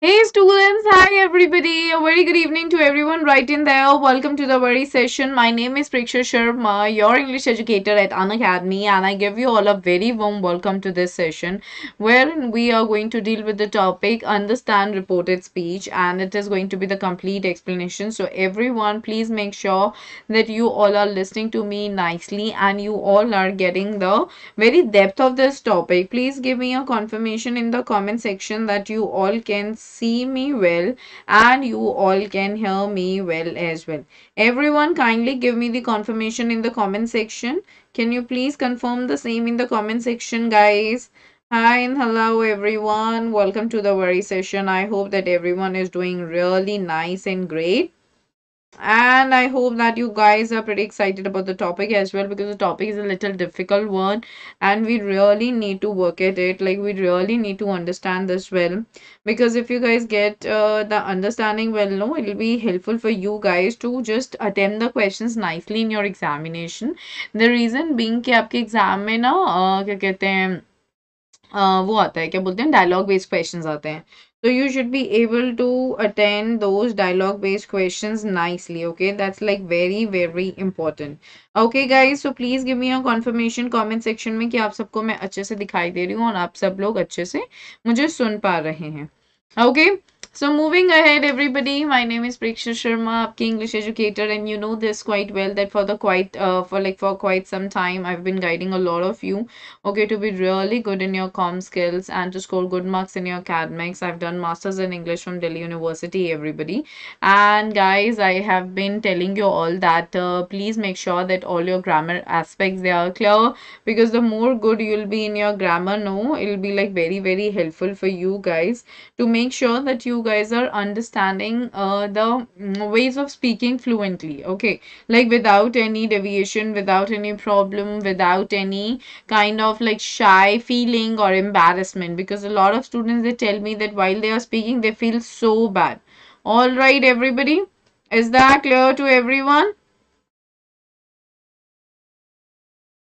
Hey students, hi everybody. A very good evening to everyone right in there. Welcome to the very session. My name is Preksha Sharma, your English educator at Unacademy, and I give you all a very warm welcome to this session wherein we are going to deal with the topic understand reported speech, and it is going to be the complete explanation. So everyone, please make sure that you all are listening to me nicely and you all are getting the very depth of this topic. Please give me a confirmation in the comment section that you all can see me well and you all can hear me well as well. Everyone, kindly give me the confirmation in the comment section. Can you please confirm the same in the comment section, guys? Hi and hello everyone. Welcome to the very session. I hope that everyone is doing really nice and great. And I hope that you guys are pretty excited about the topic as well, because the topic is a little difficult one and we really need to work at it. Like, we really need to understand this well, because if you guys get the understanding well, no, it'll be helpful for you guys to just attempt the questions nicely in your examination. The reason being कि आपके exam में ना क्या कहते हैं वो आता है क्या बोलते हैं डायलॉग बेस्ड क्वेश्चंस आते हैं. So you should be able to attend those dialogue based questions nicely. Okay, that's like very very important. Okay guys, so please give me a confirmation comment section में कि आप सबको मैं अच्छे से दिखाई दे रही हूँ और आप सब लोग अच्छे से मुझे सुन पा रहे हैं. Okay, so moving ahead, everybody, my name is Preksha Sharma, आपकी English educator, and you know this quite well that for quite some time I've been guiding a lot of you, okay, to be really good in your comm skills and to score good marks in your academics. I've done masters in English from Delhi University, everybody, and guys, I have been telling you all that please make sure that all your grammar aspects they are clear, because the more good you'll be in your grammar, no, it'll be like very very helpful for you guys to make sure that you guys are understanding the ways of speaking fluently. Okay, like without any deviation, without any problem, without any kind of like shy feeling or embarrassment, because a lot of students they tell me that while they are speaking they feel so bad. All right everybody, is that clear to everyone?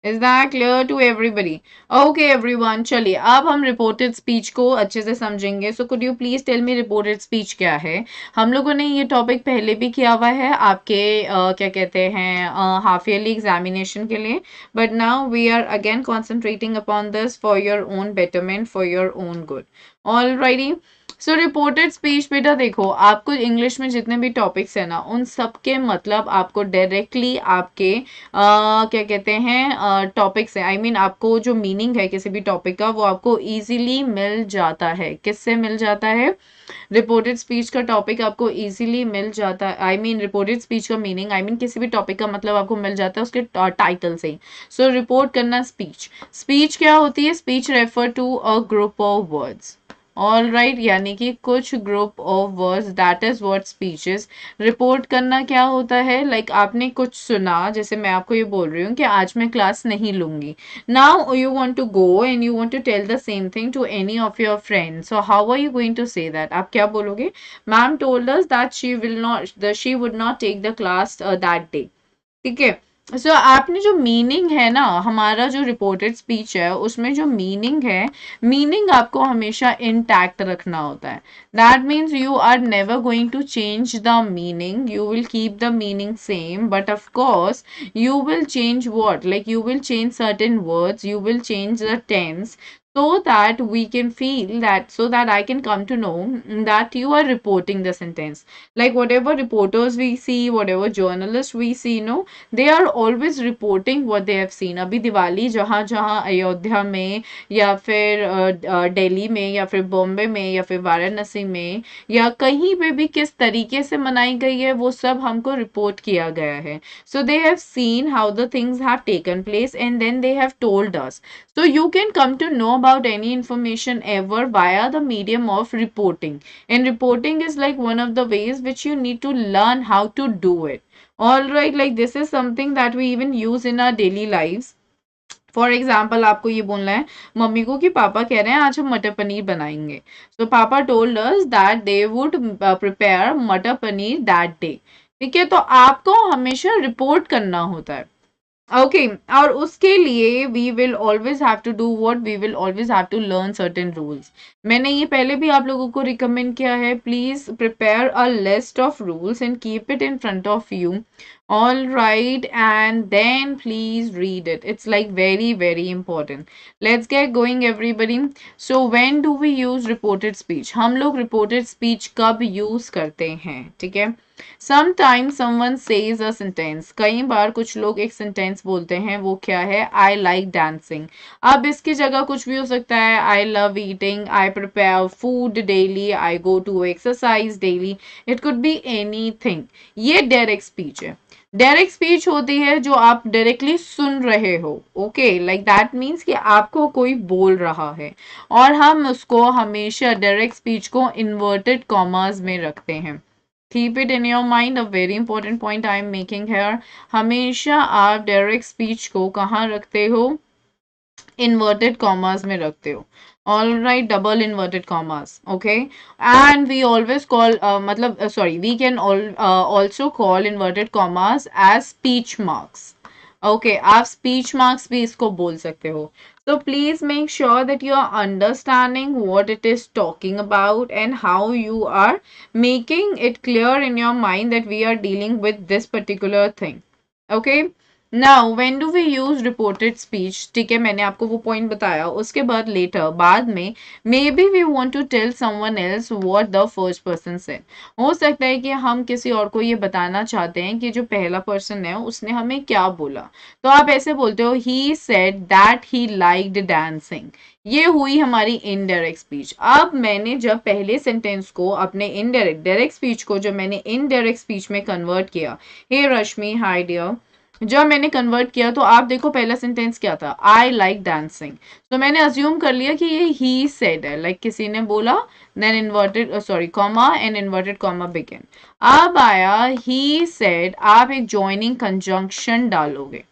Is that clear to everybody? Okay everyone, चलिए अब हम reported speech को अच्छे से समझेंगे. So could you please tell me reported speech क्या है. हम लोगों ने ये टॉपिक पहले भी किया हुआ है आपके क्या कहते हैं हाफ ईयरली एग्जामिनेशन के लिए, but now we are again concentrating upon this for your own betterment, for your own good. Alrighty, so reported speech बेटा देखो, आपको इंग्लिश में जितने भी टॉपिक्स है ना उन सब के मतलब आपको डायरेक्टली आपके क्या कहते हैं टॉपिक से, आई मीन आपको जो मीनिंग है किसी भी टॉपिक का वो आपको इजीली मिल जाता है. किससे मिल जाता है? रिपोर्टेड स्पीच का टॉपिक आपको इजीली मिल जाता है. आई मीन रिपोर्टेड स्पीच का मीनिंग, आई मीन किसी भी टॉपिक का मतलब आपको मिल जाता है उसके टाइटल से ही. सो रिपोर्ट करना स्पीच. स्पीच क्या होती है? Speech refer to a group of words. All right, यानी कि कुछ group of words, that is what speech is. Report करना क्या होता है? लाइक आपने कुछ सुना, जैसे मैं आपको ये बोल रही हूँ कि आज मैं क्लास नहीं लूंगी. Now you want to go and you want to tell the same thing to any of your friends. So how are you going to say that? आप क्या बोलोगे? Ma'am told us that she would not take the class that day. ठीक है. सो आपने जो meaning है ना, हमारा जो रिपोर्टेड स्पीच है उसमें जो मीनिंग है, मीनिंग आपको हमेशा इंटैक्ट रखना होता है. That means you are never going to change the meaning, you will keep the meaning same, but of course you will change what, like you will change certain words, you will change the tense, so that we can feel that, so that I can come to know that you are reporting the sentence. Like whatever reporters we see, whatever journalists we see, no, they are always reporting what they have seen. अभी दिवाली जहाँ जहाँ अयोध्या में या फिर दिल्ली में या फिर बॉम्बे में या फिर वाराणसी में या कहीं पे भी किस तरीके से मनाई गई है वो सब हमको रिपोर्ट किया गया है. So they have seen how the things have taken place and then they have told us. So you can come to know about any information ever via the medium of reporting. And reporting is like one of the ways which you need to learn how to do it. Alright, like this is something that we even use in our daily lives. For example आपको ये बोलना है mummy को कि पापा कह रहे हैं आज हम मटर पनीर बनाएंगे. सो पापा told us that they would prepare मटर पनीर दैट डे. ठीक है, तो आपको हमेशा रिपोर्ट करना होता है. ओके और उसके लिए we will always have to do what, we will always have to learn certain rules. मैंने ये पहले भी आप लोगों को रिकमेंड किया है, please prepare a list of rules and keep it in front of you. All right and then please read it, it's like very very important. Let's get going everybody. So when do we use reported speech, हम लोग reported speech कब use करते हैं, ठीक है। Sometimes someone says a sentence, कई बार कुछ लोग एक सेंटेंस बोलते हैं, वो क्या है, I like dancing। अब इसकी जगह कुछ भी हो सकता है, I love eating, I prepare food daily, I go to exercise daily, it could be anything। ये डायरेक्ट स्पीच है। डायरेक्ट स्पीच होती है जो आप डायरेक्टली सुन रहे हो, ओके, लाइक दैट मीन्स कि आपको कोई बोल रहा है और हम उसको हमेशा डायरेक्ट स्पीच को इन्वर्टेड कॉमास में रखते हैं। Keep it in your mind, a very important point I am making here. हमेशा आप डायरेक्ट स्पीच को कहाँ रखते हो, inverted commas में रखते हो। All right, double inverted commas, okay? And we always call मतलब sorry, we can also call inverted commas as speech marks. Okay, आप speech marks भी इसको बोल सकते हो। So please make sure that you are understanding what it is talking about and how you are making it clear in your mind that we are dealing with this particular thing. Okay? Now when do we use reported speech, ठीक है, मैंने आपको वो point बताया। उसके बाद letter, बाद में, maybe we want to tell someone else what the first person said. हो सकता है कि हम किसी और को ये बताना चाहते हैं कि जो पहला पर्सन है उसने हमें क्या बोला। तो आप ऐसे बोलते हो, ही said that he liked dancing. ये हुई हमारी इनडायरेक्ट स्पीच। अब मैंने जब पहले सेंटेंस को अपने इनडायरेक्ट, डायरेक्ट स्पीच को जब मैंने इनडायरेक्ट स्पीच में कन्वर्ट किया, हे रश्मि हाय डियर, जब मैंने कन्वर्ट किया तो आप देखो पहला सेंटेंस क्या था, आई लाइक डांसिंग। तो मैंने अज्यूम कर लिया कि ये ही सेड है, लाइक किसी ने बोला, then inverted sorry comma and inverted comma begin. अब आया ही सेड, आप एक ज्वाइनिंग कंजंक्शन डालोगे।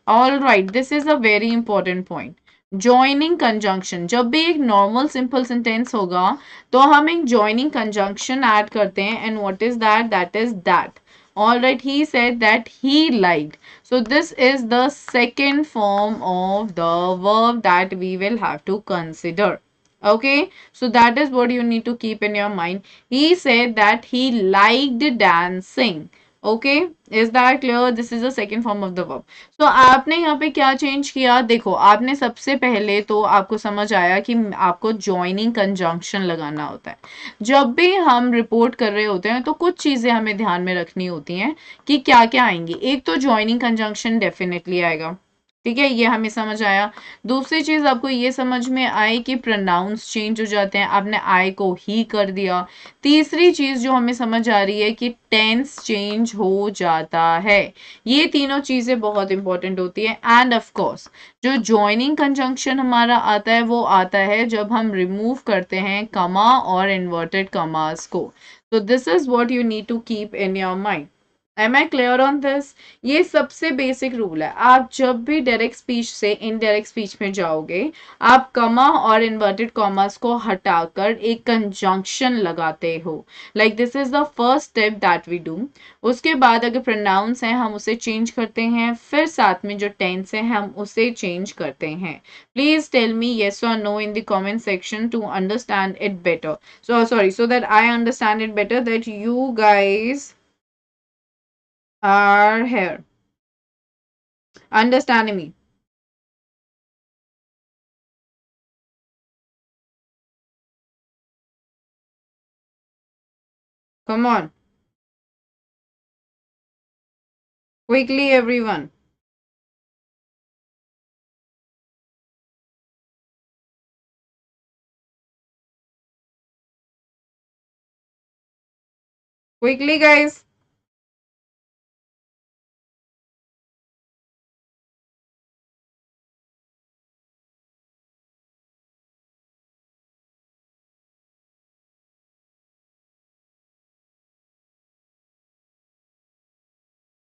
All right, this is a very important point. Joining conjunction, जब भी एक नॉर्मल सिंपल सेंटेंस होगा तो हम एक ज्वाइनिंग कंजंक्शन ऐड करते हैं, and what is that, that is that. All right, he said that he liked. So this is the second form of the verb that we will have to consider. Okay, so that is what you need to keep in your mind. He said that he liked dancing. Okay, is that clear? This is the second form of the verb. So आपने यहाँ पे क्या change किया, देखो आपने सबसे पहले तो आपको समझ आया कि आपको ज्वाइनिंग कंजंक्शन लगाना होता है। जब भी हम रिपोर्ट कर रहे होते हैं तो कुछ चीजें हमें ध्यान में रखनी होती हैं कि क्या क्या आएंगी। एक तो ज्वाइनिंग कंजंक्शन डेफिनेटली आएगा, ठीक है, ये हमें समझ आया। दूसरी चीज आपको ये समझ में आई कि प्रोनाउंस चेंज हो जाते हैं, आपने आई को ही कर दिया। तीसरी चीज जो हमें समझ आ रही है कि टेंस चेंज हो जाता है। ये तीनों चीजें बहुत इंपॉर्टेंट होती है। एंड ऑफ कोर्स जो ज्वाइनिंग कंजंक्शन हमारा आता है वो आता है जब हम रिमूव करते हैं कमा और इन्वर्टेड कमास को। तो this is what you need to keep in your mind. Am I clear on this? ये सबसे बेसिक रूल है। आप जब भी डायरेक्ट स्पीच से इनडायरेक्ट स्पीच में जाओगे, आप कमा और इन्वर्टेड कॉमास को हटाकर एक कंजंक्शन लगाते हो। Like this is the first step that we do. उसके बाद अगर प्रोनाउंस है हम उसे चेंज करते हैं, फिर साथ में जो टेंस है हम उसे चेंज करते हैं। प्लीज टेल मी येस और no in the comment section two understand it better, so sorry, so that I understand it better, that you guys are here understanding me. Come on, quickly everyone. Quickly guys.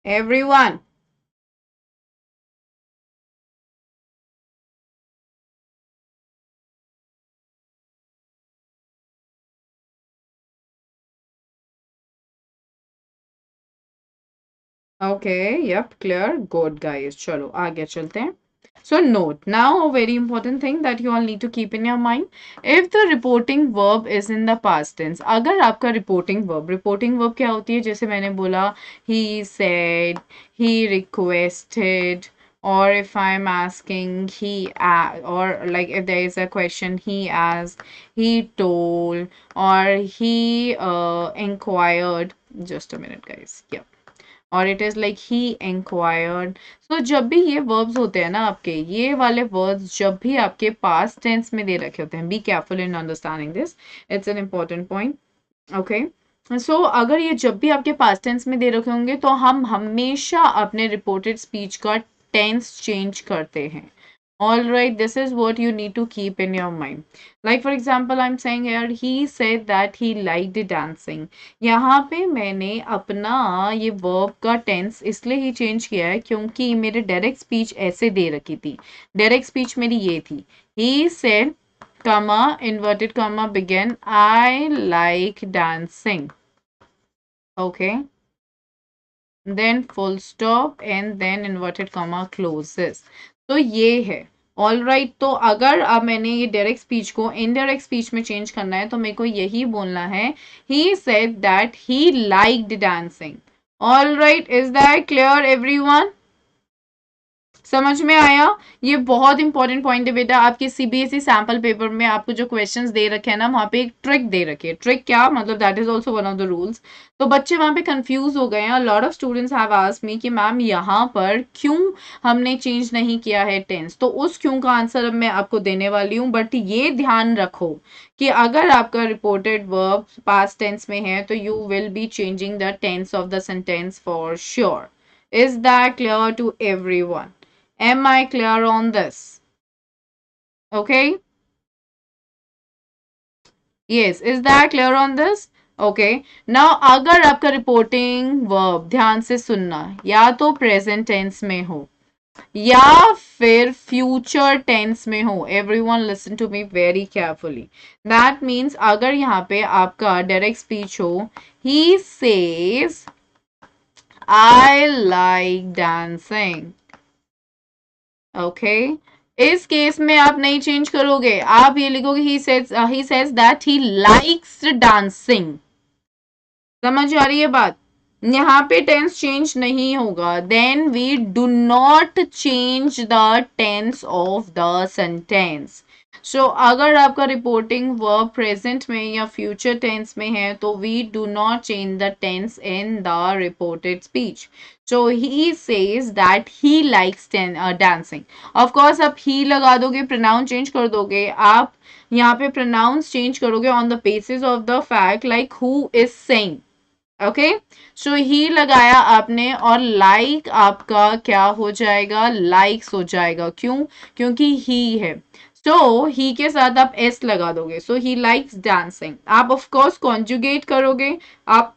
Everyone. Okay, yup, clear, good guys, चलो आगे चलते हैं. So note now a very important thing that you all need to keep in your mind. If the reporting verb is in the past tense, अगर आपका reporting verb क्या होती है? जैसे मैंने बोला, he said, he requested, or if I'm asking, or like if there is a question, he asked, he told, or he inquired. Just a minute, guys. Yeah. और it is like he inquired. So जब भी ये verbs होते हैं ना आपके, ये वाले वर्ड्स जब भी आपके पास्ट टेंस में दे रखे होते हैं, be careful in understanding this, it's an important point. Okay, so अगर ये जब भी आपके पास्ट टेंस में दे रखे होंगे तो हम हमेशा अपने रिपोर्टेड स्पीच का टेंस चेंज करते हैं. All right, this is what you need to keep in your mind. Like for example, I'm saying here, he said that he liked dancing. यहाँ पे मैंने अपना ये verb का tense इसलिए ही change किया है क्योंकि मेरे direct speech ऐसे दे रखी थी. Direct speech मेरी ये थी. He said, comma, inverted comma, began, I like dancing. Okay. Then full stop and then inverted comma closes. तो ये है. ऑल राइट, तो अगर अब मैंने ये डायरेक्ट स्पीच को इनडायरेक्ट स्पीच में चेंज करना है तो मेरे को यही बोलना है, ही said that he liked dancing. All right, is that clear everyone? समझ में आया? ये बहुत इंपॉर्टेंट पॉइंट है बेटा. आपके सीबीएसई सैंपल पेपर में आपको जो क्वेश्चंस दे रखे हैं ना, वहां पे एक ट्रिक दे रखी है. ट्रिक क्या मतलब? That is also one of the rules. तो बच्चे वहां पे कंफ्यूज हो गए हैं. Lot of students have asked me कि मैम यहाँ पर क्यों हमने चेंज नहीं किया है टेंस. तो उस क्यों का आंसर अब मैं आपको देने वाली हूँ. बट ये ध्यान रखो कि अगर आपका रिपोर्टेड वर्ब पास्ट टेंस में है तो you will be changing the tense of the sentence for sure. Is that clear to everyone? Am I clear on this? Okay. Yes, is that clear on this? Okay. Now अगर आपका reporting verb, ध्यान से सुनना, या तो present tense में हो या फिर फ्यूचर टेंस में हो. Everyone listen to me very carefully. That means अगर यहाँ पे आपका डायरेक्ट स्पीच हो, he says I like dancing. Okay, इस केस में आप नहीं चेंज करोगे, आप ये लिखोगे he says that he likes dancing. समझ आ रही है बात? यहाँ पे टेंस चेंज नहीं होगा. Then we do not change the tense of the sentence. So अगर आपका रिपोर्टिंग वर्ब प्रेजेंट में या फ्यूचर टेंस में है तो we do not change the tense in the reported speech. So he says that he likes dancing. Of course आप ही लगा दोगे, प्रोनाउन चेंज कर दोगे. आप यहाँ पे प्रोनाउंस चेंज करोगे on the basis of the fact like who is saying. Okay, so he लगाया आपने और लाइक आपका क्या हो जाएगा? लाइक्स हो जाएगा. क्यों? क्योंकि ही है. सो ही के साथ आप एस लगा दोगे. So he likes dancing. आप ऑफ कोर्स कॉन्जुगेट करोगे, आप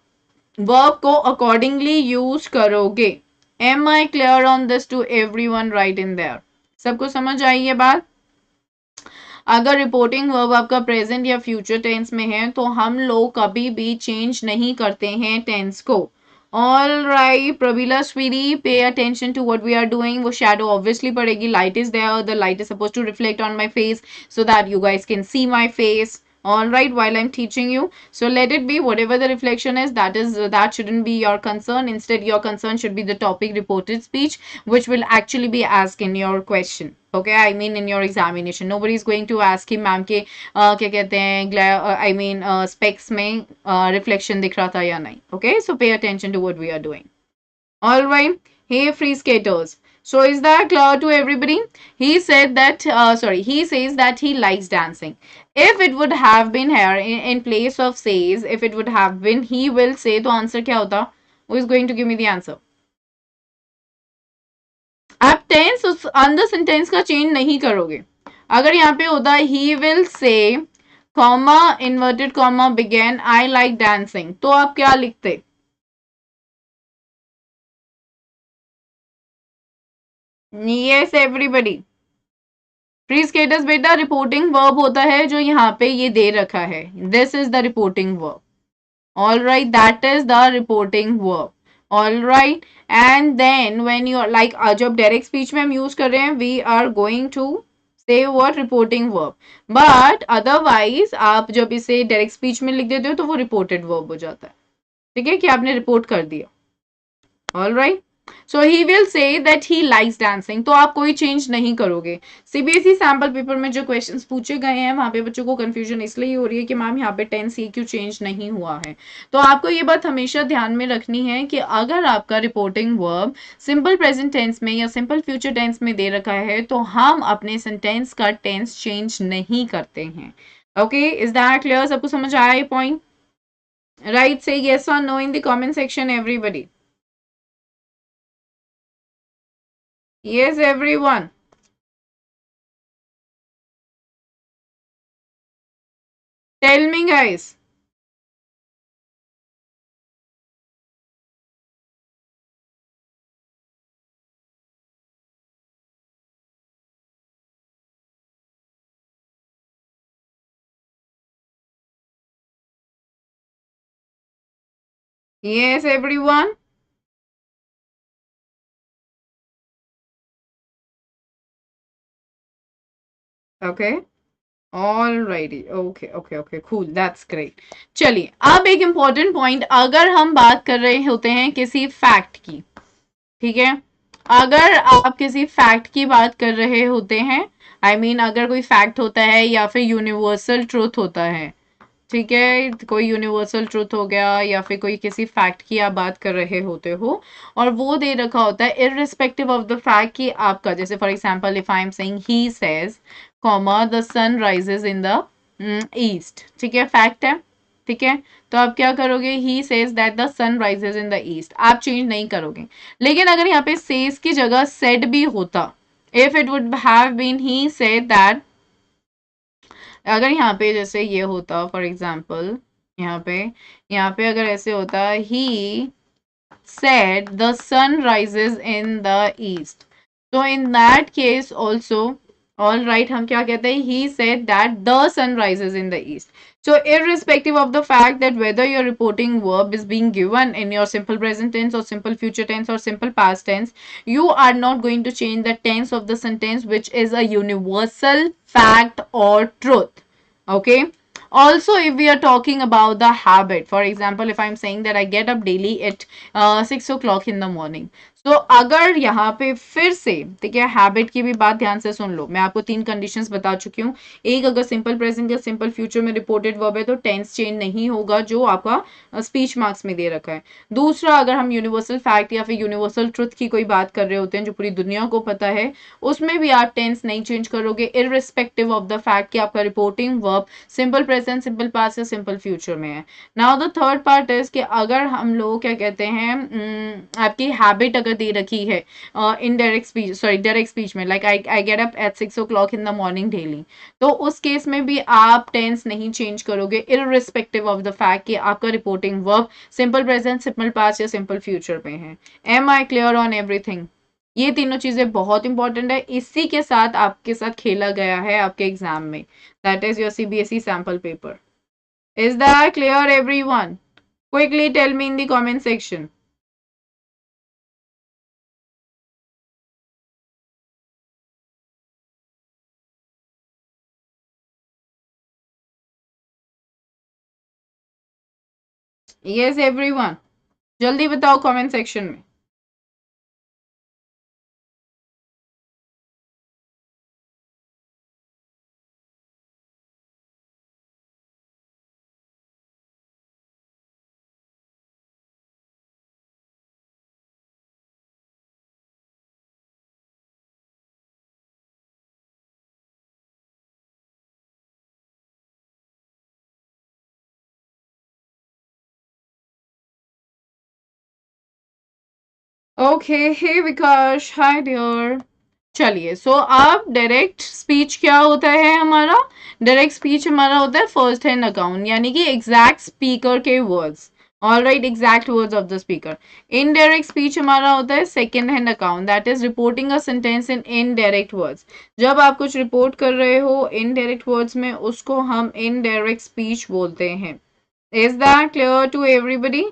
वर्ब को अकॉर्डिंगली यूज करोगे. Am I clear on this to everyone right in there? सबको समझ आई ये बात? अगर रिपोर्टिंग वर्ब आपका प्रेजेंट या फ्यूचर टेंस में है तो हम लोग कभी भी चेंज नहीं करते हैं टेंस को. All right Prabila sweetie, pay attention to what we are doing. वो शैडो ऑब्वियसली पड़ेगी. Light is there, the light is suppose to reflect on my face so that you guys can see my face. All right, while I'm teaching you, so let it be whatever the reflection is, that shouldn't be your concern. Instead your concern should be the topic reported speech, which will actually be asked in your question. Okay, I mean in your examination. Nobody is going to ask him ma'am के क्या कहते हैं I mean specs में reflection दिख रहा था या नहीं. Okay, so pay attention to what we are doing. All right, hey free skaters. So is that clear to everybody? He said that, he says that he likes dancing. If it would have been here in place of says, if it would have been he will say, तो answer क्या होता? Who is going to give me the answer? आप tense उस अंदर sentence का change नहीं करोगे. अगर यहाँ पे होता he will say, comma, inverted comma, began, I like dancing, तो आप क्या लिखते? Yes, everybody. फ्री स्केटर्स बेटा रिपोर्टिंग वर्ब होता है जो यहाँ पे ये दे रखा है. This is the reporting verb. All right, that is the reporting verb. All right, and then when you like जब डायरेक्ट स्पीच में हम यूज कर रहे हैं we are going to say what reporting verb, but otherwise आप जब इसे direct speech में लिख देते हो तो वो रिपोर्टेड वर्ब हो जाता है, ठीक है, कि आपने रिपोर्ट कर दिया। All right, so he will say that he likes dancing, तो आप कोई चेंज नहीं करोगे। सीबीएसई सैम्पल पेपर में जो क्वेश्चंस पूछे गए हैं वहां पे बच्चों को कंफ्यूजन इसलिए हो रही है कि मैम यहाँ पे टेंस ये क्यों चेंज नहीं हुआ है। तो आपको ये बात हमेशा ध्यान में रखनी है कि अगर आपका reporting verb simple present tense में या सिंपल फ्यूचर टेंस में दे रखा है तो हम अपने सेंटेंस का टेंस चेंज नहीं करते हैं। Okay, is that clear? सबको समझ आया ये पॉइंट? राइट, से yes or no in the comment section everybody. Yes, everyone. Tell me, guys. Yes, everyone. Okay. Alrighty. Okay, okay, okay. Cool. That's great. चलिए, अब एक इम्पॉर्टेंट पॉइंट, अगर हम बात कर रहे होते हैं किसी फैक्ट की, ठीक है, अगर आप किसी फैक्ट की बात कर रहे होते हैं, आई मीन अगर कोई फैक्ट होता है या फिर यूनिवर्सल ट्रूथ होता है, ठीक है, कोई यूनिवर्सल ट्रूथ हो गया या फिर कोई किसी फैक्ट की आप बात कर रहे होते हो और वो दे रखा होता है इररिस्पेक्टिव ऑफ द फैक्ट कि आपका, जैसे for example if I am saying he says comma the sun rises in the east, ठीक है, फैक्ट है, ठीक है, तो आप क्या करोगे, he says that the sun rises in the east, आप चेंज नहीं करोगे। लेकिन अगर यहाँ पे सेज की जगह सेड भी होता, if it would have been he said that, अगर यहाँ पे जैसे ये होता फॉर एग्जाम्पल, यहाँ पे अगर ऐसे होता ही said the sun rises in the east, so in that case also, all right, हम क्या कहते हैं, he said that the sun rises in the east. So irrespective of the fact that whether your reporting verb is being given in your simple present tense or simple future tense or simple past tense, you are not going to change the tense of the sentence, which is a universal fact or truth. Okay, also if we are talking about the habit, for example if I'm saying that I get up daily at 6 o'clock in the morning, तो अगर यहाँ पे फिर से, ठीक है, habit की भी बात ध्यान से सुन लो, मैं आपको 3 कंडीशंस बता चुकी हूँ। एक, अगर सिंपल प्रेजेंट या सिंपल फ्यूचर में रिपोर्टेड वर्ब है तो टेंस चेंज नहीं होगा जो आपका स्पीच मार्क्स में दे रखा है। दूसरा, अगर हम यूनिवर्सल फैक्ट या फिर यूनिवर्सल ट्रुथ की कोई बात कर रहे होते हैं जो पूरी दुनिया को पता है, उसमें भी आप टेंस नहीं चेंज करोगे इररिस्पेक्टिव ऑफ द फैक्ट कि आपका reporting verb simple present, simple past या सिंपल फ्यूचर में है। Now the third part is कि अगर हम लोग क्या कहते हैं, आपकी हैबिट अगर दे रखी है in direct speech, sorry direct speech में, like I get up at 6 o'clock in the morning daily, तो उस केस में भी आप टेंस नहीं चेंज करोगे इररिस्पेक्टिव ऑफ द फैक्ट कि आपका reporting verb simple present, simple past या सिंपल फ्यूचर में है। Am I clear on everything? ये तीनों चीजें बहुत इंपॉर्टेंट है, इसी के साथ आपके साथ खेला गया है आपके एग्जाम में, that is your CBSE sample paper. Is that clear everyone? Quickly tell me in the comment section. Yes everyone, जल्दी बताओ कमेंट सेक्शन में। Okay, hey Vikas, hi dear. चलिए, सो अब डायरेक्ट स्पीच क्या होता है हमारा? डायरेक्ट स्पीच हमारा होता है फर्स्ट हैंड अकाउंट, यानी कि एग्जैक्ट स्पीकर के words, all right, exact words of the speaker. Indirect speech हमारा होता है second hand account, that is reporting a sentence in indirect words. जब आप कुछ रिपोर्ट कर रहे हो इनडायरेक्ट वर्ड्स में, उसको हम इनडायरेक्ट स्पीच बोलते हैं। Is that clear to everybody?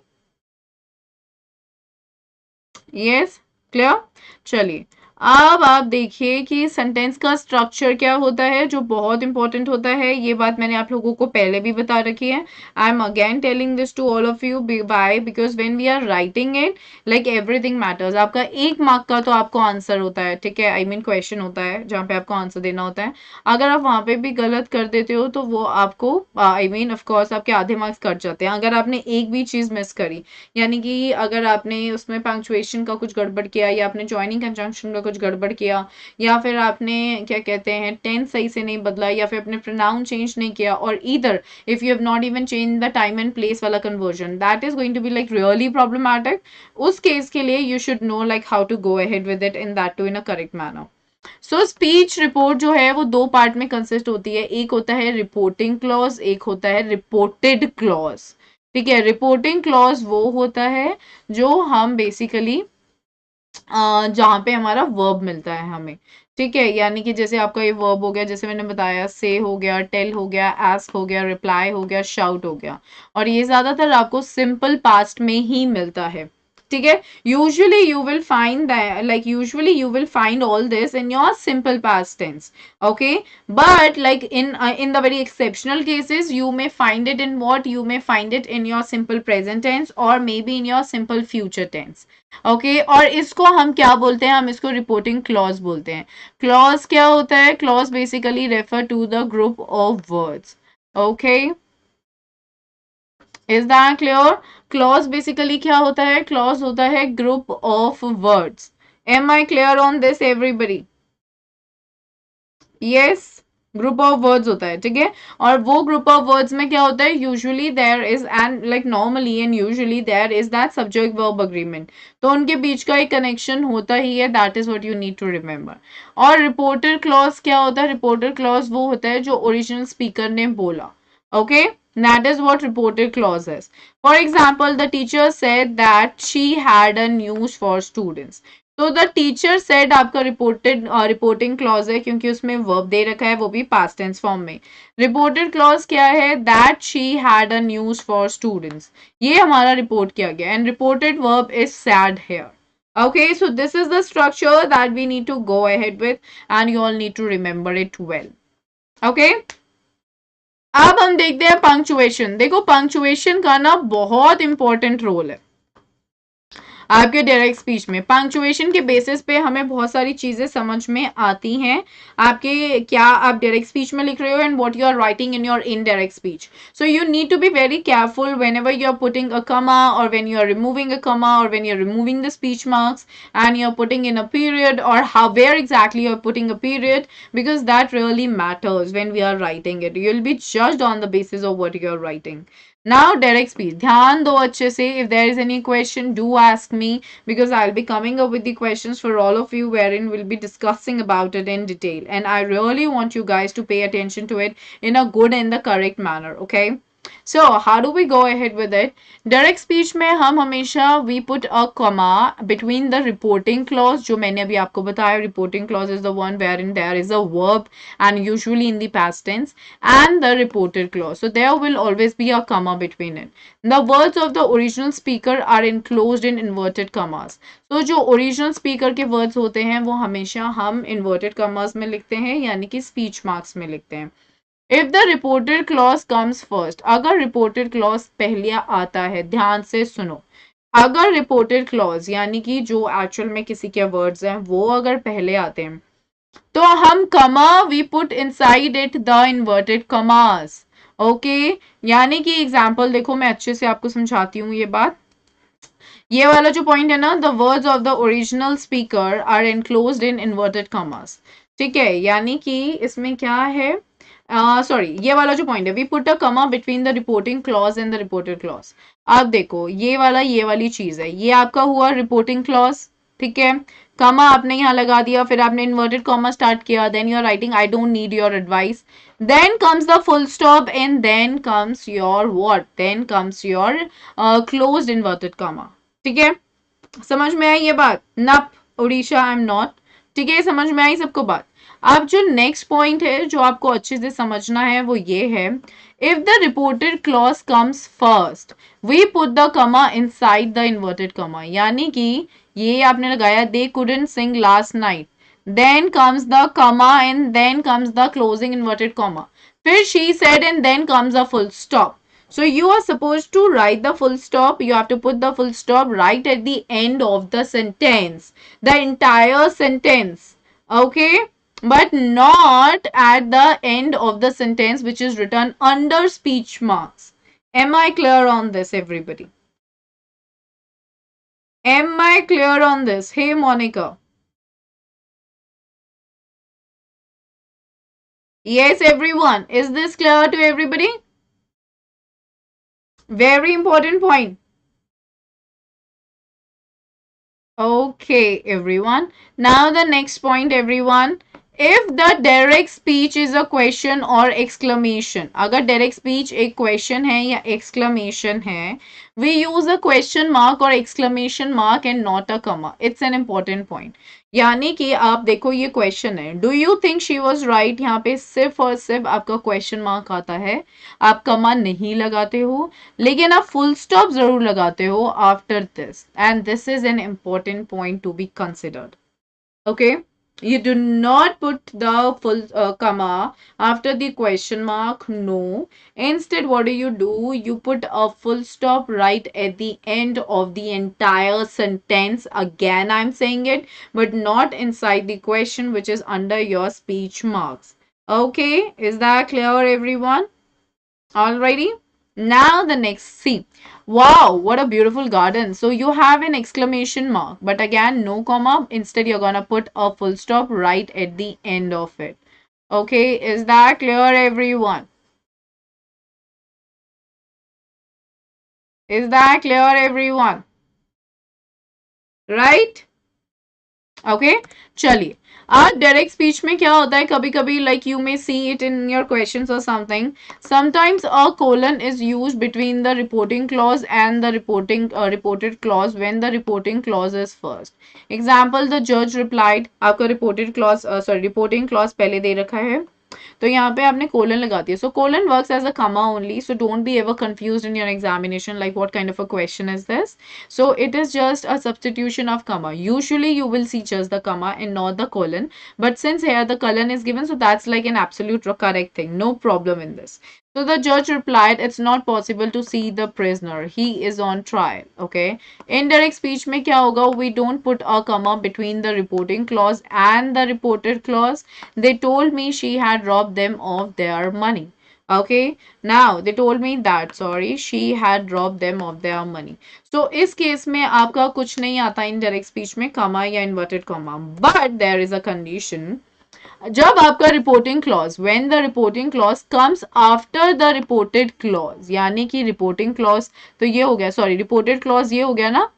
Yes, clear. चलिए, अब आप देखिए कि सेंटेंस का स्ट्रक्चर क्या होता है, जो बहुत इंपॉर्टेंट होता है। ये बात मैंने आप लोगों को पहले भी बता रखी है। I am again telling this to all of you bye, because when we are writing it, like everything matters. आपका 1 मार्क का तो आपको आंसर होता है, ठीक है, आई मीन क्वेश्चन होता है जहाँ पे आपको आंसर देना होता है। अगर आप वहां पे भी गलत कर देते हो तो वो आपको आई मीन ऑफ कोर्स आपके आधे मार्क्स कट जाते हैं। अगर आपने एक भी चीज मिस करी, यानी कि अगर आपने उसमें पंक्चुएशन का कुछ गड़बड़ किया, या आपने ज्वाइनिंग कंजंक्शन का कुछ गड़बड़ किया, या फिर आपने क्या कहते हैं टेंस सही से नहीं बदला, या फिर अपने प्रोनाउन चेंज नहीं किया, और either if you have not even change the time and place वाला conversion, that is going to be like really problematic. उस केस के लिए you should know like how to go ahead with it in that to in a correct manner. So speech report जो है वो 2 part में consist होती है। एक होता है रिपोर्टिंग क्लॉज, एक होता है रिपोर्टेड क्लॉज। ठीक है, रिपोर्टिंग क्लॉज वो होता है जो हम बेसिकली जहाँ पे हमारा वर्ब मिलता है हमें। ठीक है, यानी कि जैसे आपका ये वर्ब हो गया, जैसे मैंने बताया, से हो गया, टेल हो गया, आस्क हो गया, रिप्लाई हो गया, शाउट हो गया, और ये ज्यादातर आपको सिंपल पास्ट में ही मिलता है। ठीक है, usually you will find that, like usually you will find all this in your simple past tense. Okay, but like in the very exceptional cases you may find it in what, you may find it in your simple present tense or maybe in your simple future tense. Okay, और इसको हम क्या बोलते हैं, हम इसको reporting clause बोलते हैं। क्लॉज क्या होता है, clause basically refer to the group of words. Okay, is that clear. Clause basically क्या होता है, क्लॉज होता है group of words. Am I clear on this everybody? Yes, group of words होता है, ठीक है। और वो ग्रुप ऑफ वर्ड्स में क्या होता है, usually there is and like normally and usually there is that subject verb agreement, तो उनके बीच का एक कनेक्शन होता ही है। That is what you need to remember. और रिपोर्टर क्लॉज क्या होता है, रिपोर्टर क्लॉज वो होता है जो ओरिजिनल स्पीकर ने बोला। Okay, that is what reported clause is. For example, the teacher said that she had a news for students. तो द टीचर सेड आपका रिपोर्टेड रिपोर्टिंग क्लॉज है, क्योंकि उसमें वर्ब दे रखा है, वो भी पास्ट टेंस फॉर्म में। रिपोर्टेड क्लॉज क्या है, that she had a news for students, ये हमारा रिपोर्ट किया गया, and reported verb is said here. Okay, so this is the structure that we need to go ahead with, and you all need to remember it well. Okay, अब हम देखते हैं punctuation. देखो, punctuation का ना बहुत इंपॉर्टेंट रोल है आपके डायरेक्ट स्पीच में। पंक्चुएशन के बेसिस पे हमें बहुत सारी चीजें समझ में आती हैं आपके, क्या आप डायरेक्ट स्पीच में लिख रहे हो and what you are writing in your indirect speech. So you need to be very careful whenever you are putting a comma, or when you are removing a comma, or when you are removing the speech marks and you are putting in a period, or how, where exactly you are putting a period, because that really matters when we are writing it. You will be judged on the basis of what you are writing. Now direct speech, ध्यान दो अच्छे से। If there is any question, do ask me, because I'll be coming up with the questions for all of you, wherein we'll be discussing about it in detail, and I really want you guys to pay attention to it in a good and the correct manner. Okay, so how do we go ahead with it? Direct speech में हम हमेशा we put a comma between the reporting clause, जो मैंने अभी आपको बताया, reporting clause is the one wherein there is a verb and usually in the past tense, and the reported clause, so there will always be a comma between it. The words of the original speaker are enclosed in inverted commas. तो जो original speaker के words होते हैं वो हमेशा हम inverted commas में लिखते हैं, यानी कि स्पीच मार्क्स में लिखते हैं। If the reported clause comes first, अगर रिपोर्टेड क्लॉज पहले आता है, ध्यान से सुनो, अगर रिपोर्टेड क्लॉज यानी कि जो एक्चुअल में किसी के वर्ड्स हैं वो अगर पहले आते हैं, तो हम comma we put inside it the inverted commas. Okay, यानी कि एग्जाम्पल देखो, मैं अच्छे से आपको समझाती हूँ ये बात। ये वाला जो पॉइंट है ना, the words of the original speaker are enclosed in inverted commas. ठीक है, यानी कि इसमें क्या है, सॉरी, ये वाला जो पॉइंट है, वी पुट अ कमा between the reporting clause and the reported clause. अब देखो, ये वाली चीज है, ये आपका हुआ रिपोर्टिंग क्लॉज। ठीक है, कमा आपने यहाँ लगा दिया, फिर आपने इन्वर्टेड कॉमा स्टार्ट किया, then you are writing I don't need your advice, then comes the full stop, and then comes your what, then comes your closed inverted comma. ठीक है, समझ में आई ये बात? नप उड़ीसा आई एम नॉट। ठीक है, समझ में आई सबको बात? अब जो नेक्स्ट पॉइंट है जो आपको अच्छे से समझना है वो ये है, If the reported clause comes first, we put the comma inside the inverted comma. यानी कि ये आपने लगाया they couldn't sing last night. Then comes the comma and then comes the closing inverted comma. फिर she said and then comes a full stop. So you are supposed to write the full stop. You have to put the full stop right at the end of the sentence. The entire sentence. Okay, but not at the end of the sentence which is written under speech marks. Am I clear on this, everybody? Am I clear on this? Hey, Monica. Yes, everyone. Is this clear to everybody? Very important point. Okay, everyone. Now the next point, everyone. If the direct speech is a question or exclamation, अगर direct speech एक question है या exclamation है, we use a question mark or exclamation mark and not a comma. It's an important point. यानी कि आप देखो ये question है. Do you think she was right? यहाँ पे सिर्फ और सिर्फ आपका question mark आता है. आप comma नहीं लगाते हो, लेकिन आप full stop जरूर लगाते हो after this. And this is an important point to be considered. Okay, you do not put the full comma after the question mark. No, instead what do? You put a full stop right at the end of the entire sentence. Again, I'm saying it, but not inside the question which is under your speech marks. Okay, is that clear, everyone? Alrighty. Now the next, see. Wow, what a beautiful garden. So you have an exclamation mark, but again, no comma. Instead, you're gonna put a full stop right at the end of it. Okay, is that clear, everyone? Is that clear, everyone? Right? Okay, चलिए. आज direct speech में क्या होता है, कभी कभी like you may see it in your questions और something, sometimes a colon is used between the reporting clause and the reported clause when the reporting clause is first. Example, the जज replied. आपका reported clause sorry reporting clause पहले दे रखा है, तो यहाँ पे आपने कोलन लगा दिया. सो कोलन वर्क्स एज अ कमा only, so don't be ever confused in your examination like what kind of a question is this. So it is just a substitution of comma. Usually you will see just the comma and not the colon. But since here the colon is given, so that's like an absolute correct thing. No problem in this. So the judge replied, it's not possible to see the prisoner. He is on trial. Okay. Indirect speech में क्या होगा? We don't put a comma between the reporting clause and the reported clause. They told me she had robbed them of their money. Okay, now they told me that sorry she had robbed them of their money. So इस case में आपका कुछ नहीं आता indirect speech में comma या inverted comma, but there is a condition. जब आपका reporting clause, when the reporting clause comes after the reported clause, यानी कि रिपोर्टिंग क्लॉज तो ये हो गया, सॉरी रिपोर्टेड क्लॉज ये हो गया ना,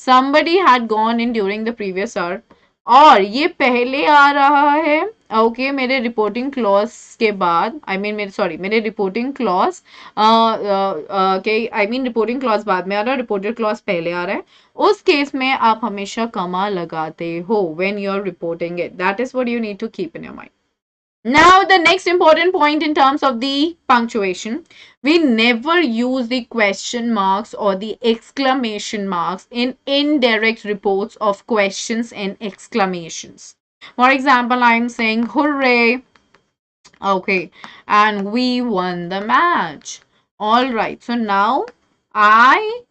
somebody had gone in during the previous hour, और ये पहले आ रहा है. ओके, मेरे रिपोर्टिंग क्लॉज के बाद, आई मीन मेरे सॉरी मेरे रिपोर्टिंग क्लॉज के आई मीन रिपोर्टिंग क्लॉज बाद में आ रहा है, रिपोर्टेड क्लॉज पहले आ रहा है. उस केस में आप हमेशा कमा लगाते हो when you're reporting it. That is what you need to keep in your mind. Now the next important point in terms of the punctuation, we never use the question marks or the exclamation marks in indirect reports of questions and exclamations. For example, I'm saying hooray, okay, and we won the match. All right, so now I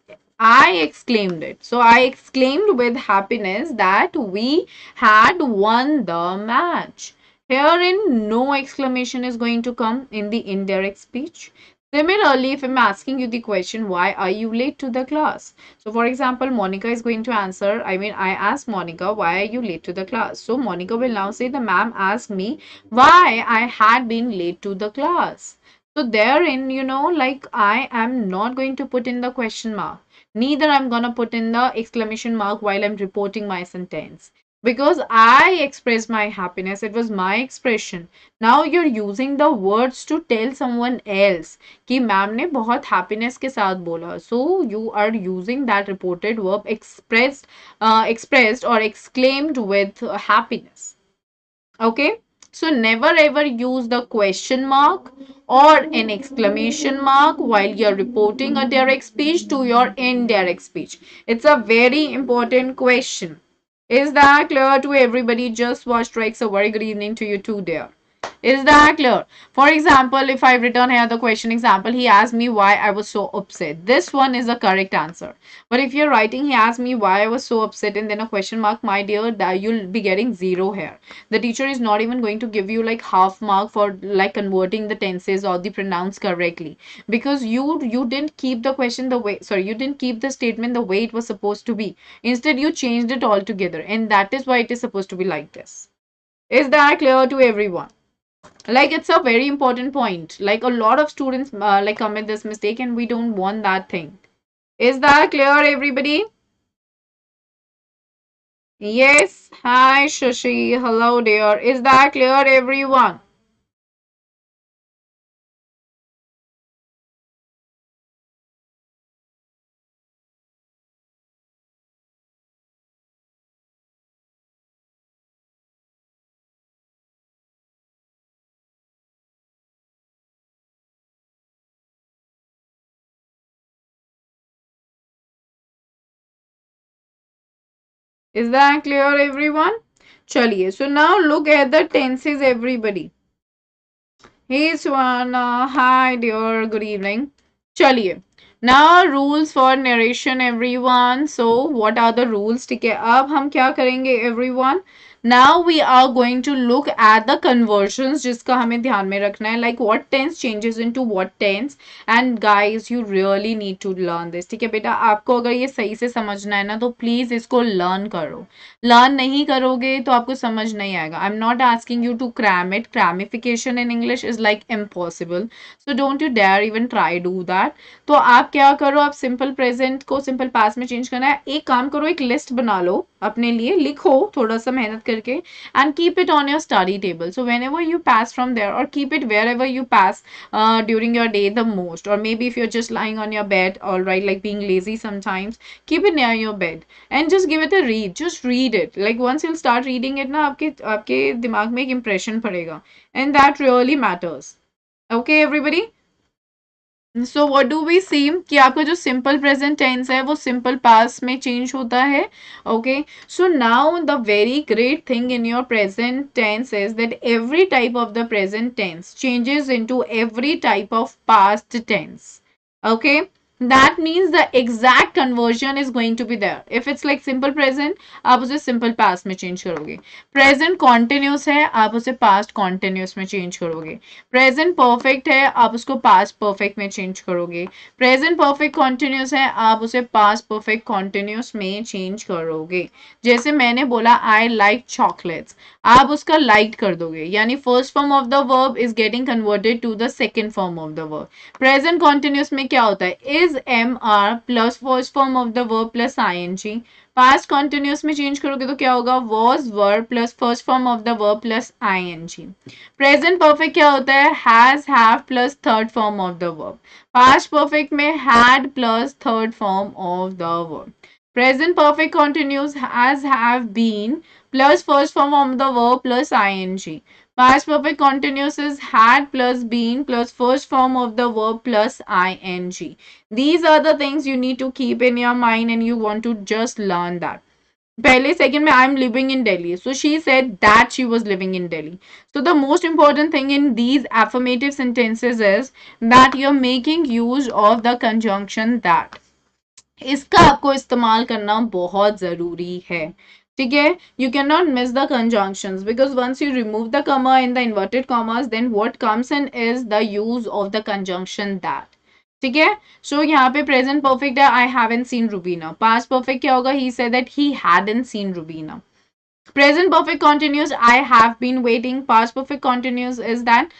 exclaimed it. So I exclaimed with happiness that we had won the match. Herein, no exclamation is going to come in the indirect speech. Similarly, if I'm asking you the question, why are you late to the class? So, for example, Monica is going to answer. I mean, I asked Monica, why are you late to the class? So, Monica will now say, the ma'am asked me why I had been late to the class. So, therein, you know, like I am not going to put in the question mark. Neither I'm gonna put in the exclamation mark while I'm reporting my sentence. Because I expressed my happiness, it was my expression. Now you're using the words to tell someone else कि ma'am ने बहुत happiness के साथ बोला. So you are using that reported verb expressed or exclaimed with happiness. Okay. So never ever use the question mark or an exclamation mark while you're reporting a direct speech to your indirect speech. It's a very important question. Is that clear to everybody? Just watched Rex. A very good evening to you too, dear. Is that clear? For example, if I return here the question example, he asked me why I was so upset. This one is the correct answer. But if you're writing, he asked me why I was so upset and then a question mark, my dear, that you'll be getting zero here. The teacher is not even going to give you like half mark for like converting the tenses or the pronouns correctly, because you didn't keep the question the way, sorry, you didn't keep the statement the way it was supposed to be. Instead, you changed it altogether, and that is why it is supposed to be like this. Is that clear to everyone? Like, it's a very important point. Like, a lot of students like commit this mistake and we don't want that thing. Is that clear, everybody? Yes. Hi, Shashi. Hello, dear. Is that clear, everyone? Is that clear, everyone? Chaliye. So now look at the tenses, everybody. Hey, Swana. Hi, dear. Good evening. चलिए. Now rules for narration, everyone. So what are the rules? ठीक है, अब हम क्या करेंगे, everyone? Now we are going to look at the conversions जिसका हमें ध्यान में रखना है, like what tense changes into what tense. And guys, you really need to learn this. ठीक है बेटा, आपको अगर ये सही से समझना है ना तो प्लीज इसको लर्न करो. लर्न नहीं करोगे तो आपको समझ नहीं आएगा. I am not asking you to cram it. Cramification in English is like impossible. So don't you dare even try do that. तो आप क्या करो, आप सिंपल प्रेजेंट को सिंपल पास्ट में चेंज करना है. एक काम करो, एक लिस्ट बना लो अपने लिए, लिखो थोड़ा सा मेहनत करके, and keep it on your study table. So whenever you pass from there, और keep it wherever you pass during your day the most. Or maybe if you're just lying on your bed, all right, like being lazy sometimes, keep it near your bed and just give it a read. Just read it. Like once you'll start reading it ना, आपके दिमाग में एक impression पड़ेगा, and that really matters. Okay, everybody? So what do we see कि आपका जो simple present tense है वो सिंपल पास्ट में चेंज होता है. Okay, so now the very great thing in your present tense is that every type of the present tense changes into every type of past tense. Okay, that means the exact conversion is going to be there. If it's like simple present, आप उसे simple past में change करोगे. Present continuous है, आप उसे past continuous में change करोगे. Present perfect है, आप उसको past perfect में change करोगे. Present perfect continuous है, आप उसे past perfect continuous में change करोगे. जैसे मैंने बोला I like chocolates, आप उसका like कर दोगे, यानी first form of the verb is getting converted to the second form of the verb. Present continuous में क्या होता है, is mr plus first form of the verb plus ing. Past continuous में change करोगे तो क्या होगा, was were plus first form of the verb plus ing. Present perfect क्या होता है, has have plus third form of the verb. Past perfect में had plus third form of the verb. Present perfect continuous has have been plus first form of the verb plus ing. Past perfect continuous is had plus been plus first form of the verb plus ing. These are the things you need to keep in your mind and you want to just learn that. पहले second में I'm living in Delhi. So she said that she was living in Delhi. So the most important thing in these affirmative sentences is that you're making use of the conjunction that. इसका आपको इस्तेमाल करना बहुत जरूरी है. ठीक है, you cannot miss the conjunctions because once you remove the comma in the inverted commas, then what comes in is the use of the conjunction that. ठीक है, so यहाँ पे present perfect है, I haven't seen Rubina. Past perfect क्या होगा, he said that he hadn't seen Rubina. Present perfect continuous, I have been waiting. Past perfect continuous is that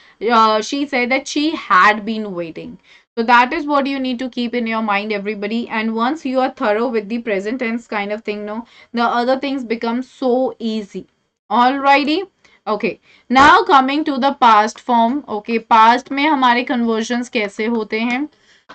she said that she had been waiting. So that is what you need to keep in your mind, everybody. And once you are thorough with the present tense kind of thing, no, the other things become so easy. Alrighty. Okay. Now coming to the past form. Okay. Past में हमारे conversions कैसे होते हैं?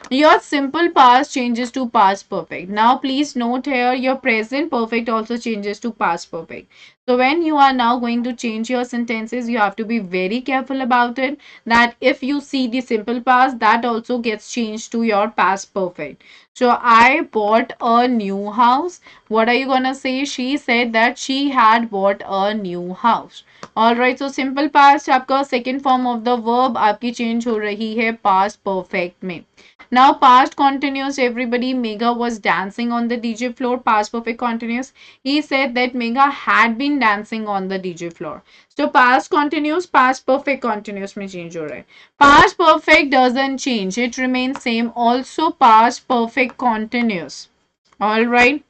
Your simple past changes to past perfect. Now, please note here your present perfect also changes to past perfect. So, when you are now going to change your sentences, you have to be very careful about it. That if you see the simple past, that also gets changed to your past perfect. So, I bought a new house. What are you gonna say? She said that she had bought a new house. Alright, so simple past आपका second form of the verb आपकी change हो रही है past perfect में. Now, past continuous, everybody, Megha was dancing on the DJ floor. Past perfect continuous. He said that Megha had been dancing on the DJ floor. So, past continuous, past perfect continuous में change हो रहा है. Past perfect doesn't change. It remains same. Also, past perfect continuous. Alright.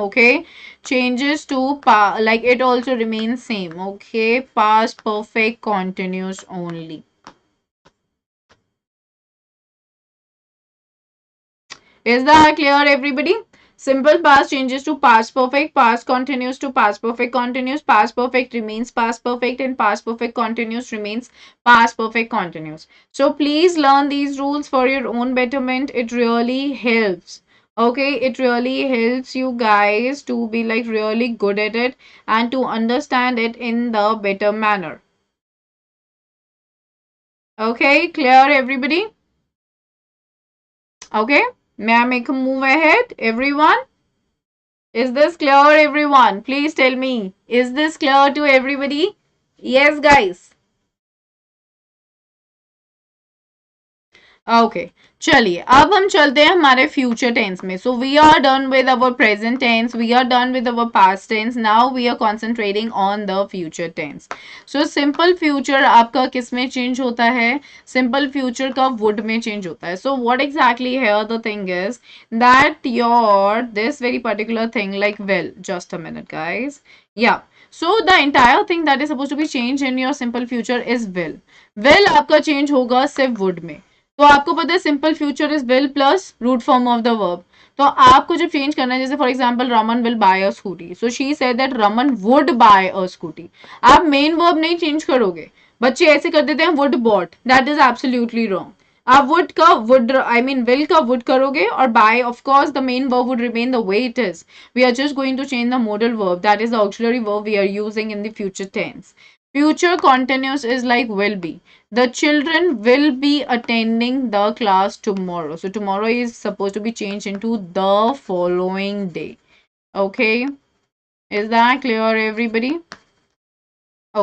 Okay. Changes to, like it also remains same. Okay. Past perfect continuous only. Is that clear, everybody? Simple past changes to past perfect, past continues to past perfect continuous, past perfect remains past perfect, and past perfect continuous remains past perfect continuous. So please learn these rules for your own betterment. It really helps. Okay, it really helps you guys to be like really good at it and to understand it in the better manner. Okay, clear, everybody? Okay, may I make a move ahead, everyone? Is this clear, everyone? Please tell me. Is this clear to everybody? Yes, guys. Okay. चलिए अब हम चलते हैं हमारे future tense में. So we are done with our present tense, we are done with our past tense. Now we are concentrating on the future tense. So simple future आपका किस में चेंज होता है? सिंपल फ्यूचर का would में change होता है. So what exactly here the thing is that your this very particular thing like well just a minute guys. या so the entire thing that is supposed to be changed in your simple future is will आपका change होगा सिर्फ would में. तो आपको पता है simple future is will plus root form of the verb. तो आपको जब चेंज करना है जैसे for example Raman will buy a scooty, so she said that Raman would buy a scooty. आप मेन वर्ब नहीं चेंज करोगे. बच्चे ऐसे कर देते हैं would bought, that is absolutely wrong. आप वुड का वुड आई मीन विल का वुड करोगे और buy of course the main verb would remain the way it is. We are just going to change the modal verb, that is the auxiliary verb we are using in the future tense. Future continuous is like will be. The children will be attending the class tomorrow. So tomorrow is supposed to be changed into the following day. Okay. Is that clear, everybody?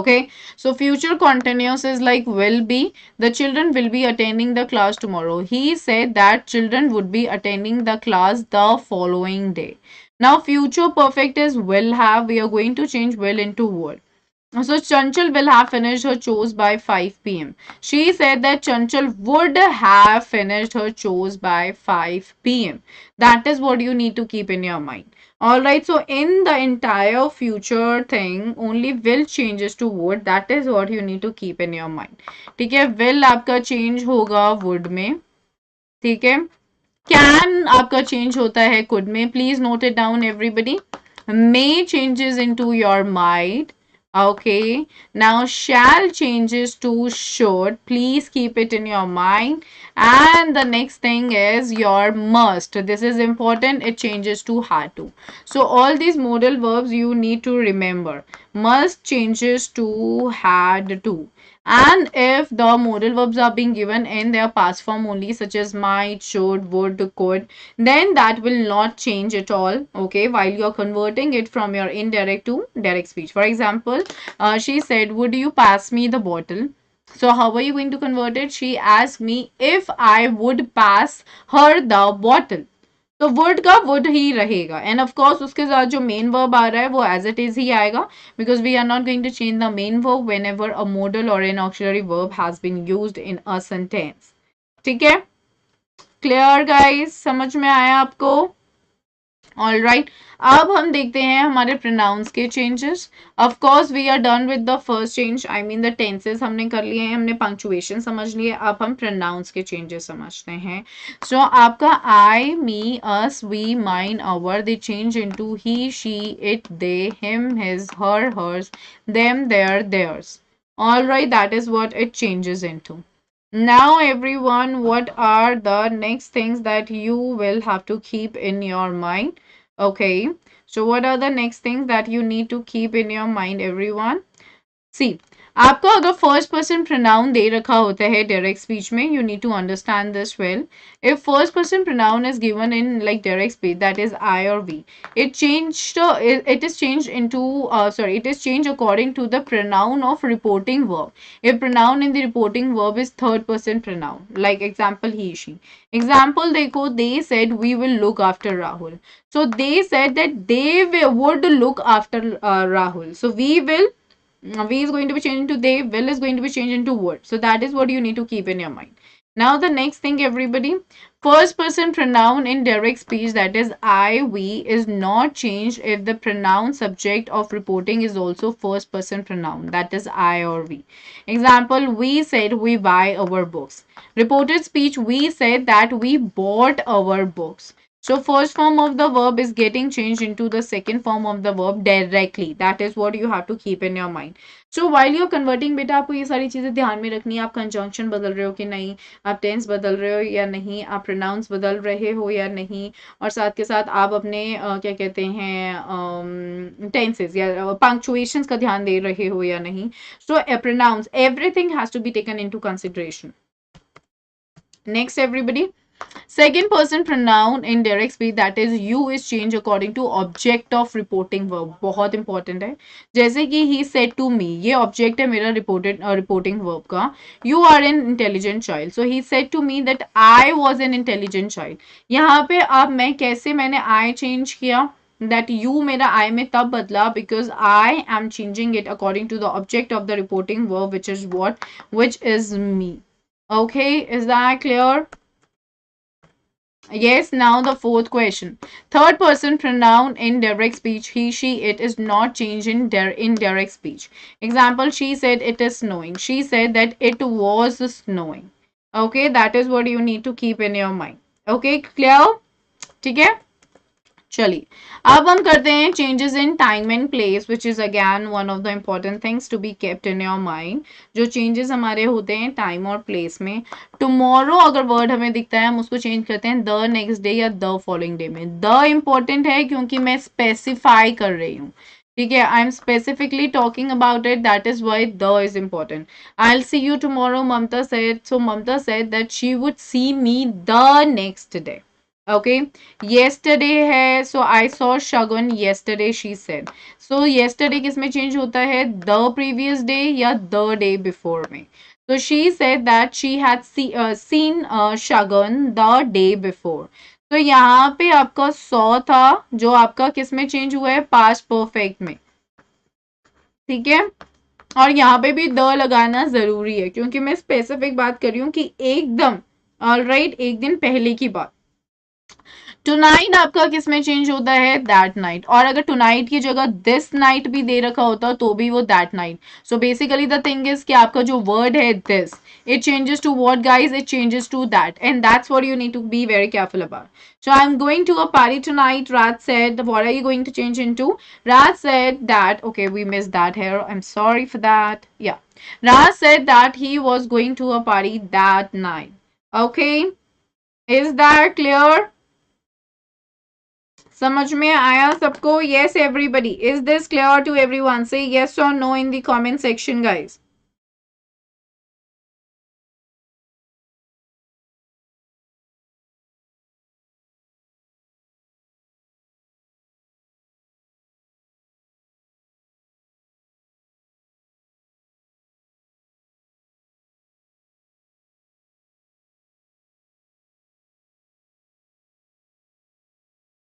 Okay. So future continuous is like will be. The children will be attending the class tomorrow. He said that children would be attending the class the following day. Now future perfect is will have. We are going to change will into would. So Chanchal will have finished her chores by 5 p.m. She said that Chanchal would have finished her chores by 5 p.m. That is what you need to keep in your mind. Alright, so in the entire future thing, only will changes to would. That is what you need to keep in your mind. ठीक है, will आपका change होगा would में. ठीक है, can आपका change होता है could में. Please note it down, everybody. May changes into your might. Okay, now shall changes to should. Please keep it in your mind. And the next thing is your must. This is important. It changes to had to. So all these modal verbs you need to remember. Must changes to had to. And if the modal verbs are being given in their past form only, such as might, should, would, could, then that will not change at all. Okay, while you're converting it from your indirect to direct speech. For example, she said, would you pass me the bottle? So how are you going to convert it? She asked me if I would pass her the bottle. तो would का would he रहेगा end of course उसके साथ जो main verb आ रहा है वो as it is he आएगा because we are not going to change the main verb whenever a modal और an auxiliary verb has been used in a sentence. ठीक है, क्लियर गाइस, समझ में आया आपको? ऑल राइट, अब हम देखते हैं हमारे प्रोनाउंस के changes. Of course we are done with the first change, I mean the tenses हमने कर लिए हैं, हमने पंक्चुएशन समझ लिए. अब हम प्रोनाउंस के चेंजेस समझते हैं. सो आपका I, me, us, we, mine, our, they change into he, she, it, they, him, his, her, hers, them, their, theirs. All right, that is what it changes into. Now, everyone, what are the next things that you will have to keep in your mind? Okay, so what are the next things that you need to keep in your mind, everyone? See आपको अगर first person pronoun दे रखा होता है direct speech में, you need to understand this well. If first person pronoun is given in like direct speech, that is I और we, it is changed into sorry, it is changed according to the pronoun of reporting verb. If pronoun in the reporting verb is third person pronoun, like example he she. Example देखो, they said we will look after Rahul. So they said that would look after Rahul. So we is going to be changed into they, will is going to be changed into would. So that is what you need to keep in your mind. Now the next thing, everybody, first person pronoun in direct speech, that is I, we, is not changed if the pronoun subject of reporting is also first person pronoun, that is I or we. Example, we said we buy our books. Reported speech, we said that we bought our books. So first form of the verb is getting changed into the second form of the verb directly. That is what you have to keep in your mind. So while you're converting, बेटा आपको ये सारी चीजें ध्यान में रखनी है. आप कंजंक्शन बदल रहे हो कि नहीं, आप टेंस बदल रहे हो या नहीं, आप प्रोनाउंस बदल रहे हो या नहीं, और साथ के साथ आप अपने क्या कहते हैं टेंसेस या पंक्चुएशंस का ध्यान दे रहे हो या नहीं. So pronouns, everything has to be taken into consideration. Next, everybody. Second person pronoun in direct speech, that is you, is changed according to object of reporting verb. बहुत important है. जैसे कि he said to me, ये object है मेरा reporting verb का. You are an intelligent child. So he said to me that I was an intelligent child. यहाँ पे अब मैंने I change किया. That you मेरा I में तब बदला because I am changing it according to the object of the reporting verb, which is what? Which is me. Okay, is that clear? Yes, now the fourth question. Third person pronoun in direct speech, he, she, it is not changed in indirect speech. Example, she said it is snowing. She said that it was snowing. Okay, that is what you need to keep in your mind. Okay, clear? ठीक है? चलिए अब हम करते हैं changes in time and place, which is again one of the important things to be kept in your mind. जो changes हमारे होते हैं टाइम और प्लेस में, टुमारो अगर वर्ड हमें दिखता है हम उसको चेंज करते हैं द नेक्स्ट डे या द फॉलोइंग डे में. द इम्पॉर्टेंट है क्योंकि मैं स्पेसिफाई कर रही हूँ. ठीक है, I am specifically talking about it, that is why the is important. I will see you tomorrow, Mamta said. So Mamta said that she would see me the next day. Okay, yesterday है, so I saw Shagun yesterday, she said. So yesterday किस में change होता है, the previous day या the day before में. So she said that she had seen Shagun the day before. तो यहाँ पे आपका saw था जो आपका किस में change हुआ है, past perfect में. ठीक है, और यहाँ पे भी द लगाना जरूरी है क्योंकि मैं स्पेसिफिक बात कर रही हूँ कि एकदम ऑलराइट एक दिन पहले की बात. टुनाइट आपका किस में चेंज होता है, दैट नाइट. और अगर टुनाइट की जगह दिस नाइट भी दे रखा होता तो भी वो that night. So basically the thing is कि आपका जो वर्ड है this, it changes to what, guys? It changes to that, and that's what you need to be very careful about. So I'm going to a party tonight, Raj said. What are you going to change into? Raj said that, okay, we missed that here, I'm sorry for that. Yeah, Raj said that he was going to a party that night. Okay, is that clear? समझ में आया सबको? Yes, everybody. Is this clear to everyone? Say yes or no in the comment section, guys.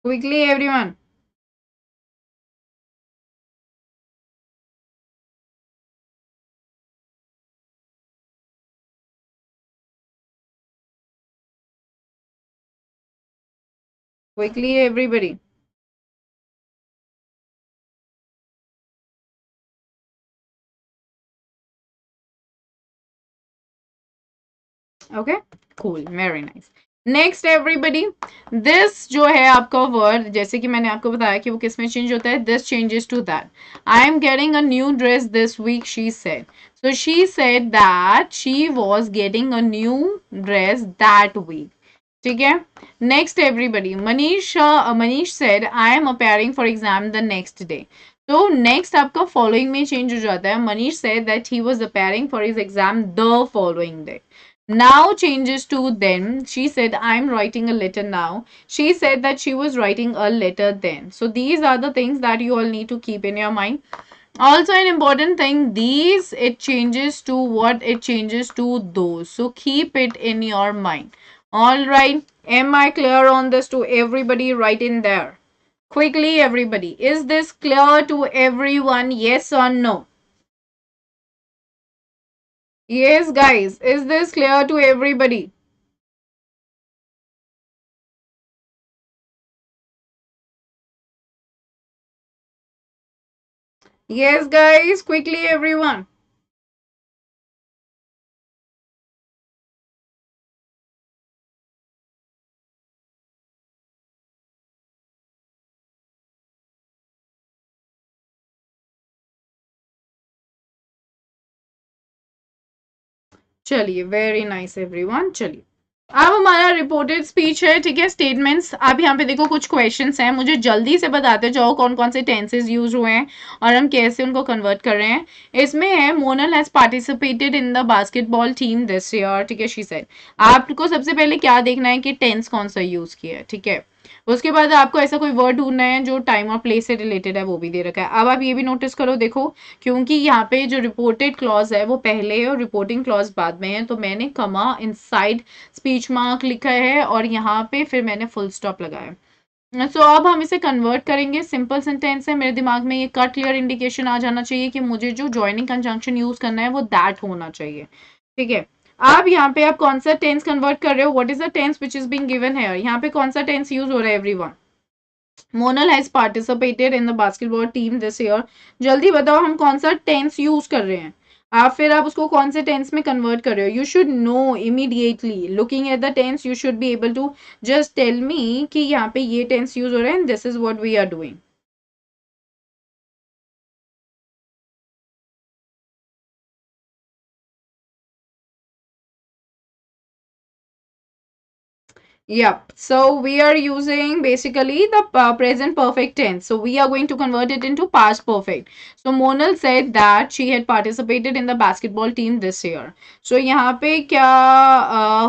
Quickly, everyone. Quickly, everybody. Okay, cool, very nice. Next everybody, this जो है आपका word, जैसे कि मैंने आपको बताया कि वो किस में चेंज होता है, this changes to that. I am getting a new dress this week, she said. So she said that she was getting a new dress that week. ठीक है. Next everybody, Manish said I am appearing for exam the next day. तो next आपका following में change हो जाता है. Manish said that he was appearing for his exam the following day. Now changes to then. She said I'm writing a letter now. She said that she was writing a letter then. So these are the things that you all need to keep in your mind. Also an important thing, these, it changes to what, it changes to those. So keep it in your mind. All right, am I clear on this to everybody? Right in there quickly, everybody, is this clear to everyone? Yes or no? Yes guys, is this clear to everybody? Yes guys, quickly everyone. चलिए, very nice everyone. चलिए, अब हमारा reported speech है. ठीक है, statements. आप यहाँ पे देखो कुछ क्वेश्चंस हैं, मुझे जल्दी से बताते जाओ कौन कौन से टेंसेस यूज हुए हैं और हम कैसे उनको कन्वर्ट कर रहे हैं. इसमें है Monal has participated in the basketball team this year. ठीक है, शी सेड. आपको सबसे पहले क्या देखना है कि टेंस कौन सा यूज किया है. ठीक है, उसके बाद आपको ऐसा कोई वर्ड ढूंढना है जो टाइम और प्लेस से रिलेटेड है, वो भी दे रखा है. अब आप ये भी नोटिस करो, देखो, क्योंकि यहाँ पे जो रिपोर्टेड क्लॉज है वो पहले है और रिपोर्टिंग क्लॉज बाद में है, तो मैंने कमा इनसाइड स्पीच मार्क लिखा है और यहाँ पे फिर मैंने फुल स्टॉप लगाया. सो अब हम इसे कन्वर्ट करेंगे. सिंपल सेंटेंस है, मेरे दिमाग में ये कट क्लियर इंडिकेशन आ जाना चाहिए कि मुझे जो ज्वाइनिंग कंजंक्शन यूज करना है वो दैट होना चाहिए. ठीक है, अब यहाँ पे आप कौन सा टेंस कन्वर्ट कर रहे हो, what is the tense which is being given है, यहाँ पे कौन सा टेंस यूज हो रहा है everyone. Monal has participated in the basketball team this year. जल्दी बताओ हम कौन सा टेंस यूज कर रहे हैं. आप उसको कौन से टेंस में कन्वर्ट कर रहे हो. You should know immediately, looking at the tense you should be able to just tell me कि यहाँ पे ये टेंस यूज हो रहा है, this is what we are doing. Yep. So we are using basically the present perfect tense. So we are going to convert it into past perfect. So Monal said that she had participated in the basketball team this year. So यहाँ पे क्या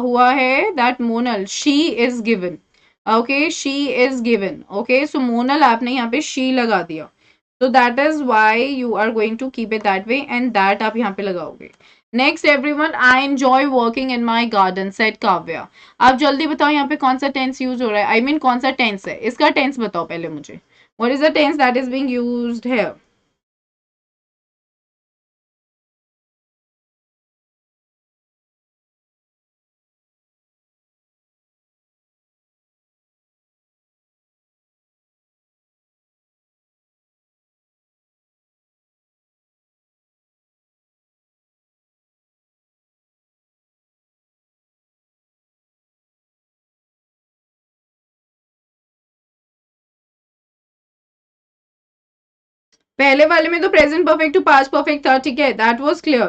हुआ है, that Monal, she is given. Okay, she is given. Okay, so Monal आपने यहाँ पे she लगा दिया. So that is why you are going to keep it that way and that आप यहाँ पे लगाओगे. Next everyone, I enjoy working in my garden said Kavya. आप जल्दी बताओ यहाँ पे कौन सा टेंस यूज हो रहा है, आई मीन कौन सा टेंस है, इसका टेंस बताओ पहले मुझे. What is the tense that is being used here. पहले वाले में तो present perfect to past perfect था. ठीक है, that was clear.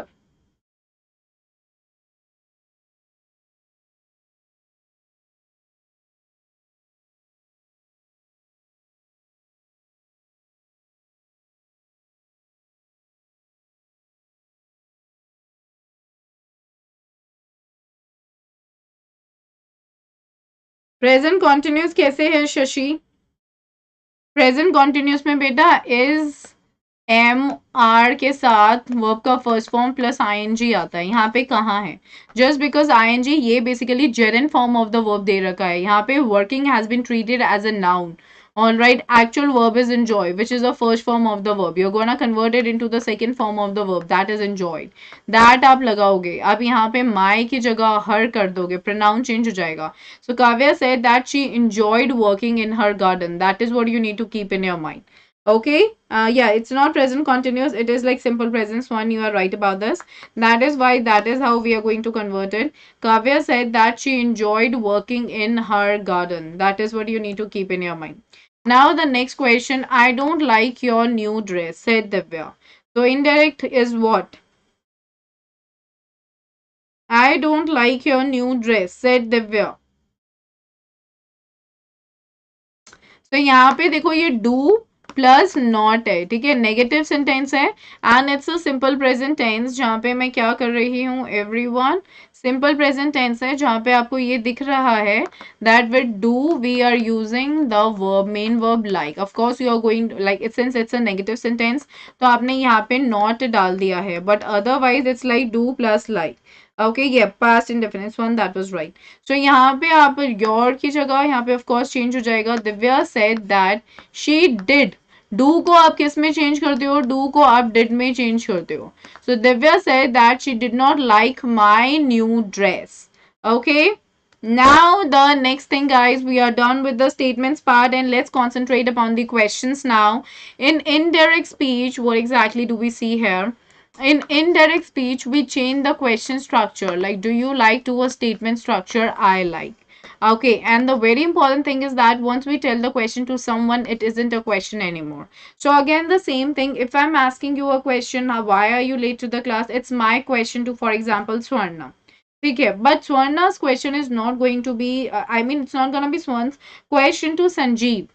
Present continuous कैसे है शशि. प्रेजेंट कॉन्टिन्यूस में बेटा इज एम आर के साथ वर्ब का फर्स्ट फॉर्म प्लस आईएनजी आता है. यहाँ पे कहाँ है, जस्ट बिकॉज आईएनजी ये basically gerund form of the verb दे रखा है. यहाँ पे working has been treated as a noun. All right, actual verb is enjoy, which is the first form of the verb. You're gonna convert it into the second form of the verb, that is enjoyed. That आप लगाओगे. अब यहाँ पे my की जगह her कर दोगे, pronoun change हो जाएगा. So Kavya said that she enjoyed working in her garden. That is what you need to keep in your mind. Okay, yeah, it's not present continuous, it is like simple presence one. You are right about this. That is why that is how we are going to convert it. Kavya said that she enjoyed working in her garden. That is what you need to keep in your mind. Now the next question, I don't like your new dress, said Divya. So indirect is what? I don't like your new dress, said Divya. तो यहाँ पे देखो ये do plus not है, ठीक है, negative sentence है and it's a simple present tense जहाँ पे मैं क्या कर रही हूँ एवरीवन, सिंपल प्रेजेंट टेंस है जहाँ पे आपको ये दिख रहा है that with do we are using the verb main verb like, of course you are going like it since it's a negative sentence तो आपने यहाँ पे नॉट डाल दिया है but otherwise it's like do plus like. Okay ये past indefinite one that was right. So यहाँ पे आप योर की जगह यहाँ पे ऑफ कोर्स चेंज हो जाएगा. Divya said that she did. Do को आप किस में चेंज करते हो? डू को आप डिड में चेंज करते हो. So Divya said that she did not like my new dress. Okay. Now the next thing guys, we are done with the statements part and let's concentrate upon the questions now. In indirect speech, what exactly do we see here? In indirect speech, we change the question structure. Like, do you like to a statement structure? I like. Okay, and the very important thing is that once we tell the question to someone, it isn't a question anymore. So again, the same thing. If I'm asking you a question, why are you late to the class? It's my question to, for example, Swarna. Okay, but Swarna's question is not going to be, I mean, it's not going to be Swarna's question to Sanjeev.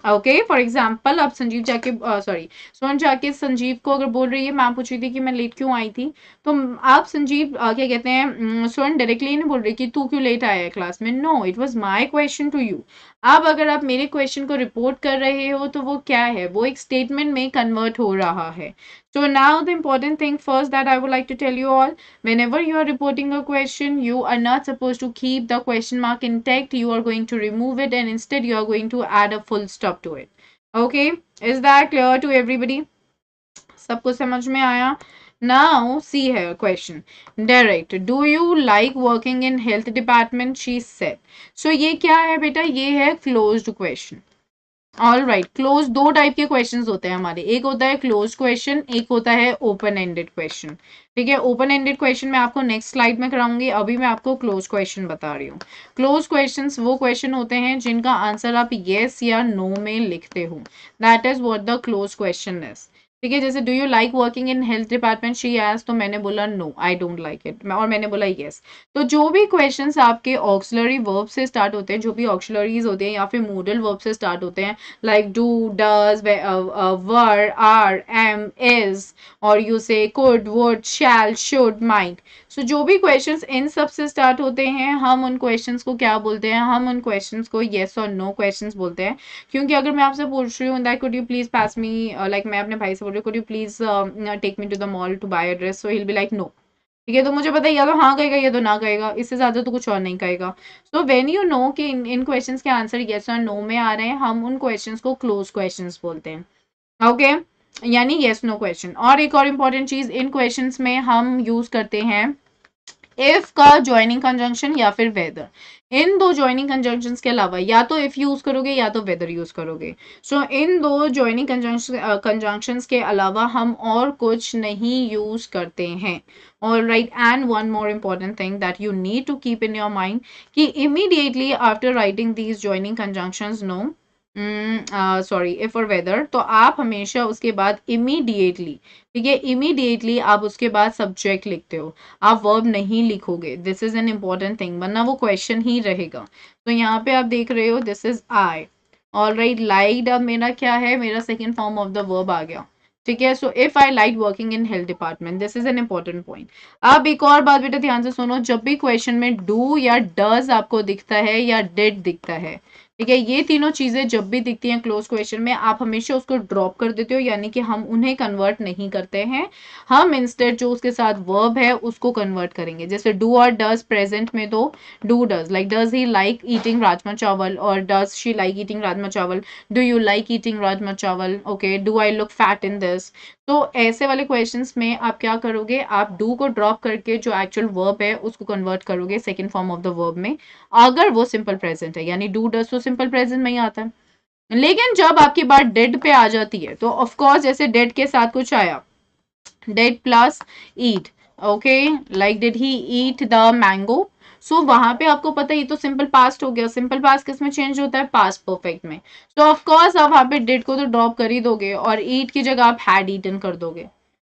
Okay for example अब संजीव जाके sorry स्वर्ण जाके संजीव को अगर बोल रही है, ma'am पूछ रही थी कि मैं लेट क्यों आई थी, तो आप संजीव क्या कहते हैं, स्वर्ण डायरेक्टली नहीं बोल रही कि तू क्यों लेट आया है क्लास में. No, it was my question to you. अब अगर आप मेरे क्वेश्चन को रिपोर्ट कर रहे हो तो वो क्या है, वो एक स्टेटमेंट में कन्वर्ट हो रहा है. So now the important thing first that I would like to tell you all, whenever you are reporting a question, you are not supposed to keep the question mark intact. You are going to remove it and instead you are going to add a full stop to it. Okay, is that clear to everybody? सबको समझ में आया? Now see here question. Direct. Do you like working in health department? She said. So ये क्या है बेटा? ये है closed question. All right, close दो टाइप के क्वेश्चंस होते हैं हमारे, एक होता है क्लोज क्वेश्चन, एक होता है ओपन एंडेड क्वेश्चन. ठीक है, ओपन एंडेड क्वेश्चन मैं आपको नेक्स्ट स्लाइड में कराऊंगी, अभी मैं आपको क्लोज क्वेश्चन बता रही हूँ. क्लोज क्वेश्चंस वो क्वेश्चन होते हैं जिनका आंसर आप येस या नो में लिखते हो. That is what the close question is. ठीक है, जैसे do you like working in health department, she asked, तो मैंने बोला no I don't like it, और मैंने बोला यस. तो जो भी क्वेश्चंस आपके ऑक्सिलरी वर्ब से स्टार्ट होते हैं, जो भी ऑक्सिलरीज होते हैं या फिर मोडल वर्ब से स्टार्ट होते हैं, like do, does, were, are, am, is, or you say could, would, shall, should, might. So जो भी questions इन सब से start होते हैं, हम उन questions को क्या बोलते हैं? हम उन questions को yes और no questions बोलते हैं. क्योंकि अगर मैं आपसे पूछ रही हूँ that could you please pass me, like मैं अपने भाई से बोल रही हूँ could you please take me to the mall to buy a dress, so he'll be like no. ठीक है, तो मुझे पता है या तो हाँ कहेगा या तो ना कहेगा, इससे ज्यादा तो कुछ और नहीं कहेगा. सो व्हेन यू नो कि इन क्वेश्चंस के आंसर येस और नो में आ रहे हैं, हम उन क्वेश्चंस को क्लोज क्वेश्चंस बोलते हैं. ओके, यानी येस नो क्वेश्चन. और एक और इंपॉर्टेंट चीज, इन क्वेश्चंस में हम यूज करते हैं इफ का ज्वाइनिंग कंजंक्शन या फिर वेदर. इन दो ज्वाइनिंग कंजंक्शंस के अलावा या तो इफ यूज करोगे या तो वेदर यूज करोगे. सो इन दो ज्वाइनिंग कंजंक्शंस के अलावा हम और कुछ नहीं यूज करते हैं. All right, and one more important thing that you need to keep in your mind कि immediately after writing these joining conjunctions, no, sorry if और वेदर, तो आप हमेशा उसके बाद इमीडिएटली, ठीक है, इमीडिएटली आप उसके बाद सब्जेक्ट लिखते हो, आप वर्ब नहीं लिखोगे. This is an important thing, वरना वो क्वेश्चन ही रहेगा. तो यहाँ पे आप देख रहे हो this is I. All right, liked अब मेरा क्या है, मेरा second form of the verb आ गया. ठीक है, so if I like working in health department, this is an important point. अब एक और बात बेटा ध्यान से सुनो, जब भी क्वेश्चन में डू या डज आपको दिखता है या डिड दिखता है, ठीक है, ये तीनों चीजें जब भी दिखती हैं क्लोज क्वेश्चन में, आप हमेशा उसको ड्रॉप कर देते हो, यानी कि हम उन्हें कन्वर्ट नहीं करते हैं. हम इंस्टेड जो उसके साथ वर्ब है उसको कन्वर्ट करेंगे. जैसे डू और डज प्रेजेंट में, तो do does, like does he like eating rajma chawal, और does she like eating rajma chawal. Do you like eating rajma chawal? Okay, do I look fat in this? तो ऐसे वाले क्वेश्चंस में आप क्या करोगे, आप डू को ड्रॉप करके जो एक्चुअल वर्ब है उसको कन्वर्ट करोगे second form of the verb में, अगर वो सिंपल प्रेजेंट है, यानी डू डज तो सिंपल प्रेजेंट में ही आता है. लेकिन जब आपकी बात डिड पे आ जाती है तो ऑफ कोर्स जैसे डिड के साथ कुछ आया, did plus eat, okay, like did he eat the mango, so वहां पे आपको पता है ये तो सिंपल पास्ट हो गया। सिंपल पास्ट किस में चेंज होता है? पास्ट परफेक्ट में। सो ऑफ कोर्स आप वहां पे डिड को तो ड्रॉप कर ही दोगे और ईट की जगह आप हैड ईटन कर दोगे।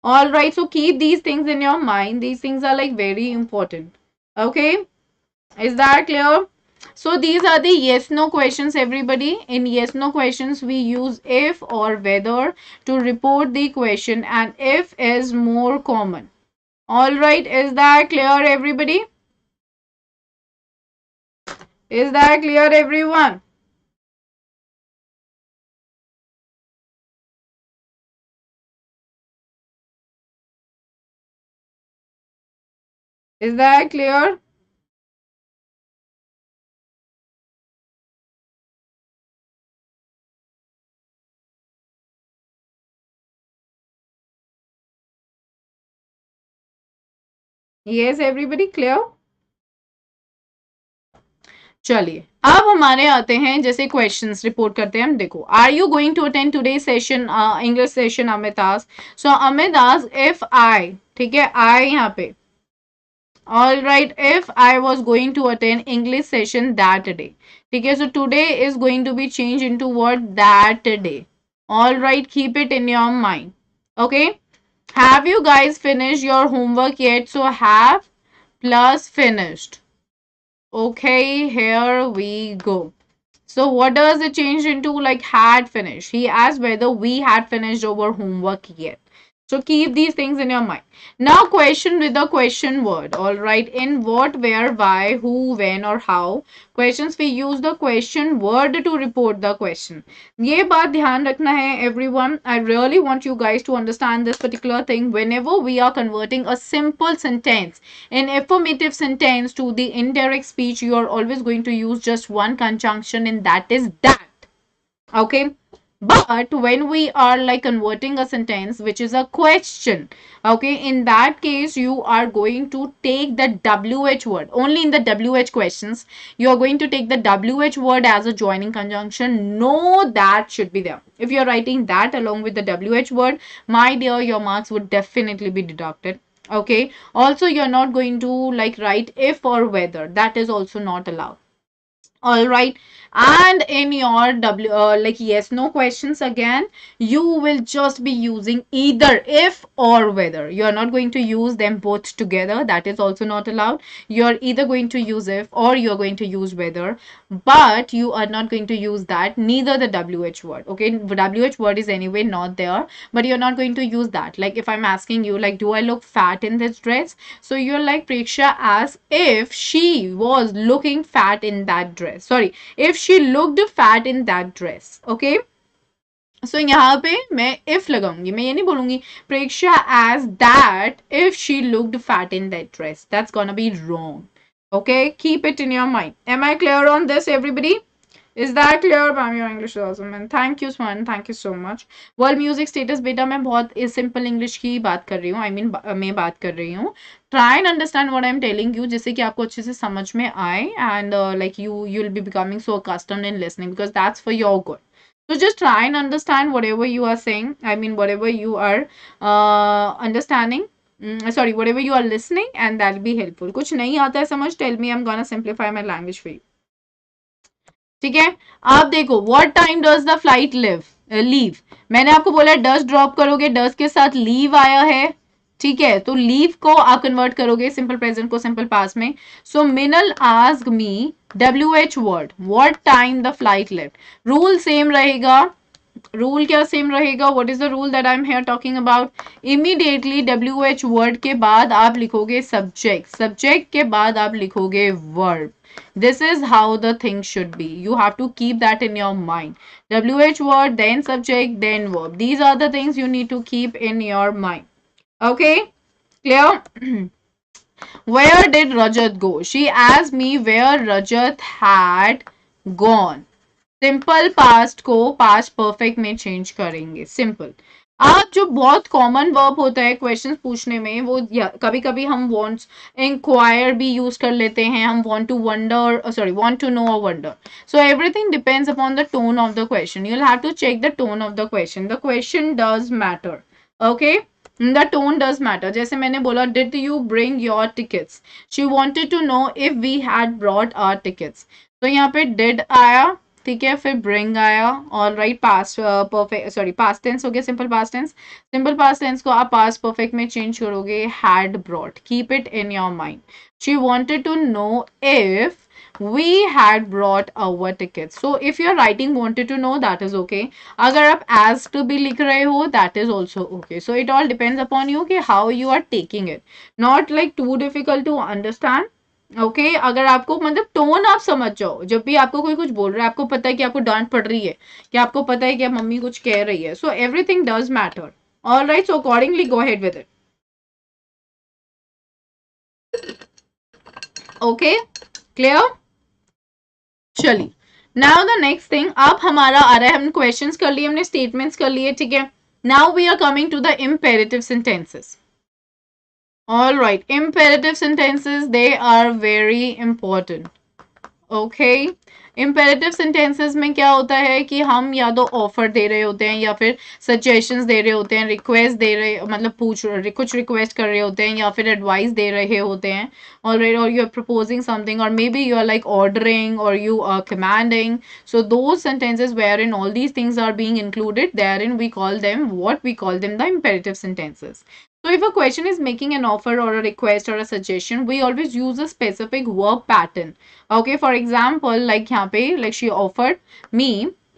All right, so keep these things in your mind, these things are like very important. Okay, is that clear? So these are the yes no questions, everybody. In yes no questions we use if or whether to report the question, and if is more common. All right, is that clear, everybody? Is that clear, everyone? Is that clear? Yes, everybody, clear? चलिए अब हमारे आते हैं जैसे questions report करते हैं हम। देखो, are you going to attend today session English session? Amit ask, so Amit ask if I, ठीक है, आई यहाँ पे, all right, if I was going to attend English session that day, ठीक है, so today is going to be changed into what? That day. All right, keep it in your mind. Okay, have you guys finished your homework yet? So have plus finished. Okay, here we go. So what does it change into? Like had finished. He asked whether we had finished our homework yet. So keep these things in your mind. Now question with the question word. All right. In what, where, why, who, when or how questions we use the question word to report the question. ये बात ध्यान रखना है everyone. I really want you guys to understand this particular thing. Whenever we are converting a simple sentence in affirmative sentence to the indirect speech, you are always going to use just one conjunction, and that is that. Okay, but when we are like converting a sentence which is a question, okay, in that case you are going to take the wh word. Only in the wh questions you are going to take the wh word as a joining conjunction. No, that should be there. If you're writing that along with the wh word, my dear, your marks would definitely be deducted. Okay, also you're not going to like write if or whether, that is also not allowed. All right, and in your like yes no questions again, you will just be using either if or whether. You are not going to use them both together, that is also not allowed. You're either going to use if or you're going to use whether, but you are not going to use that, neither the wh word. Okay, wh word is anyway not there, but you're not going to use that. Like if I'm asking you like, do I look fat in this dress? So you're like, Preksha asked if she was looking fat in that dress. Sorry, if she looked fat in that dress. Okay, so यहाँ पे मैं if लगाऊंगी, मैं ये नहीं बोलूंगी Preksha asked that if she looked fat in that dress. That's gonna be wrong. Okay, keep it in your mind. Am I clear on this, everybody? Is that clear? Ma'am, your English is awesome, man. Thank you, Swan. Thank you so much. World music status बेटा मैं बहुत simple English की बात कर रही हूँ. I mean मैं बात कर रही हूँ. Try and understand what I'm telling you, जिससे कि आपको अच्छे से समझ में आए, and like you'll be becoming so accustomed in listening, because that's for your good. So just try and understand whatever you are saying. I mean whatever you are understanding. Sorry, whatever you are listening, and that'll be helpful. कुछ नहीं आता है समझ? Tell me, I'm gonna simplify my language for you. ठीक है, आप देखो what time does the flight leave, मैंने आपको बोला डज ड्रॉप करोगे, डज के साथ लीव आया है, ठीक है, तो लीव को आप कन्वर्ट करोगे सिंपल प्रेजेंट को सिंपल पास में. सो मिनल ask me WH word, what time the flight left. Rule same रहेगा. रूल क्या सेम रहेगा? What is the rule that I am here talking about? Immediately WH word के बाद आप लिखोगे सब्जेक्ट, सब्जेक्ट के बाद आप लिखोगे verb. This is how the thing should be. You have to keep that in your mind. WH word, then subject, then verb. These are the things you need to keep in your mind. Okay? Clear? Where did Rajat go? She asked me where Rajat had gone. Simple past को past perfect में change करेंगे. Simple. आप जो बहुत common verb होता है questions पूछने में, वो कभी कभी हम वांट्स इंक्वायर भी यूज कर लेते हैं, हम want to wonder, sorry want to know और wonder. So everything depends upon the tone of the question. You will have to check the tone of the question. The question does matter. Okay, the tone does matter. जैसे मैंने बोला, did you bring your tickets, she wanted to know if we had brought our tickets. तो यहाँ पे did आया, ठीक है, फिर ब्रिंग आया. All right, past perfect, sorry past tense हो गया, simple past tense. Simple past tense को आप पास्ट परफेक्ट में चेंज करोगे, had brought. Keep it in your mind. She wanted to know if we had brought our tickets. So if you're writing wanted to know, that is okay. अगर आप asked भी लिख रहे हो, that is also okay. So it all depends upon you कि how you are taking it. Not like too difficult to understand. Okay अगर आपको मतलब टोन आप समझ जाओ, जब भी आपको कोई कुछ बोल रहा है, आपको पता है कि आपको डांट पड़ रही है, कि आपको पता है कि आप मम्मी कुछ कह रही है. So everything does matter. All right, so accordingly go ahead with it. Okay, clear. चलिए, नाउ द नेक्स्ट थिंग. अब हमारा आ रहा है, हमने क्वेश्चंस कर लिए, हमने स्टेटमेंट्स कर लिए, ठीक है. Now we are coming to the imperative sentences. All right, imperative sentences, they are very important. Okay, imperative sentences में क्या होता है कि हम या तो ऑफर दे रहे होते हैं, या फिर सजेशंस दे रहे होते हैं, रिक्वेस्ट दे रहे, मतलब कुछ रिक्वेस्ट कर रहे होते हैं, या फिर एडवाइस दे रहे होते हैं. ऑलराइट, और यू आर प्रपोजिंग समथिंग, और maybe you are like ordering, और you are commanding. So those sentences wherein all these things are being included, therein we call them, what we call them, the imperative sentences. So if a question is making an offer or a request or a suggestion, we always use a specific verb pattern. Okay, for example, like यहाँ पे, like she offered me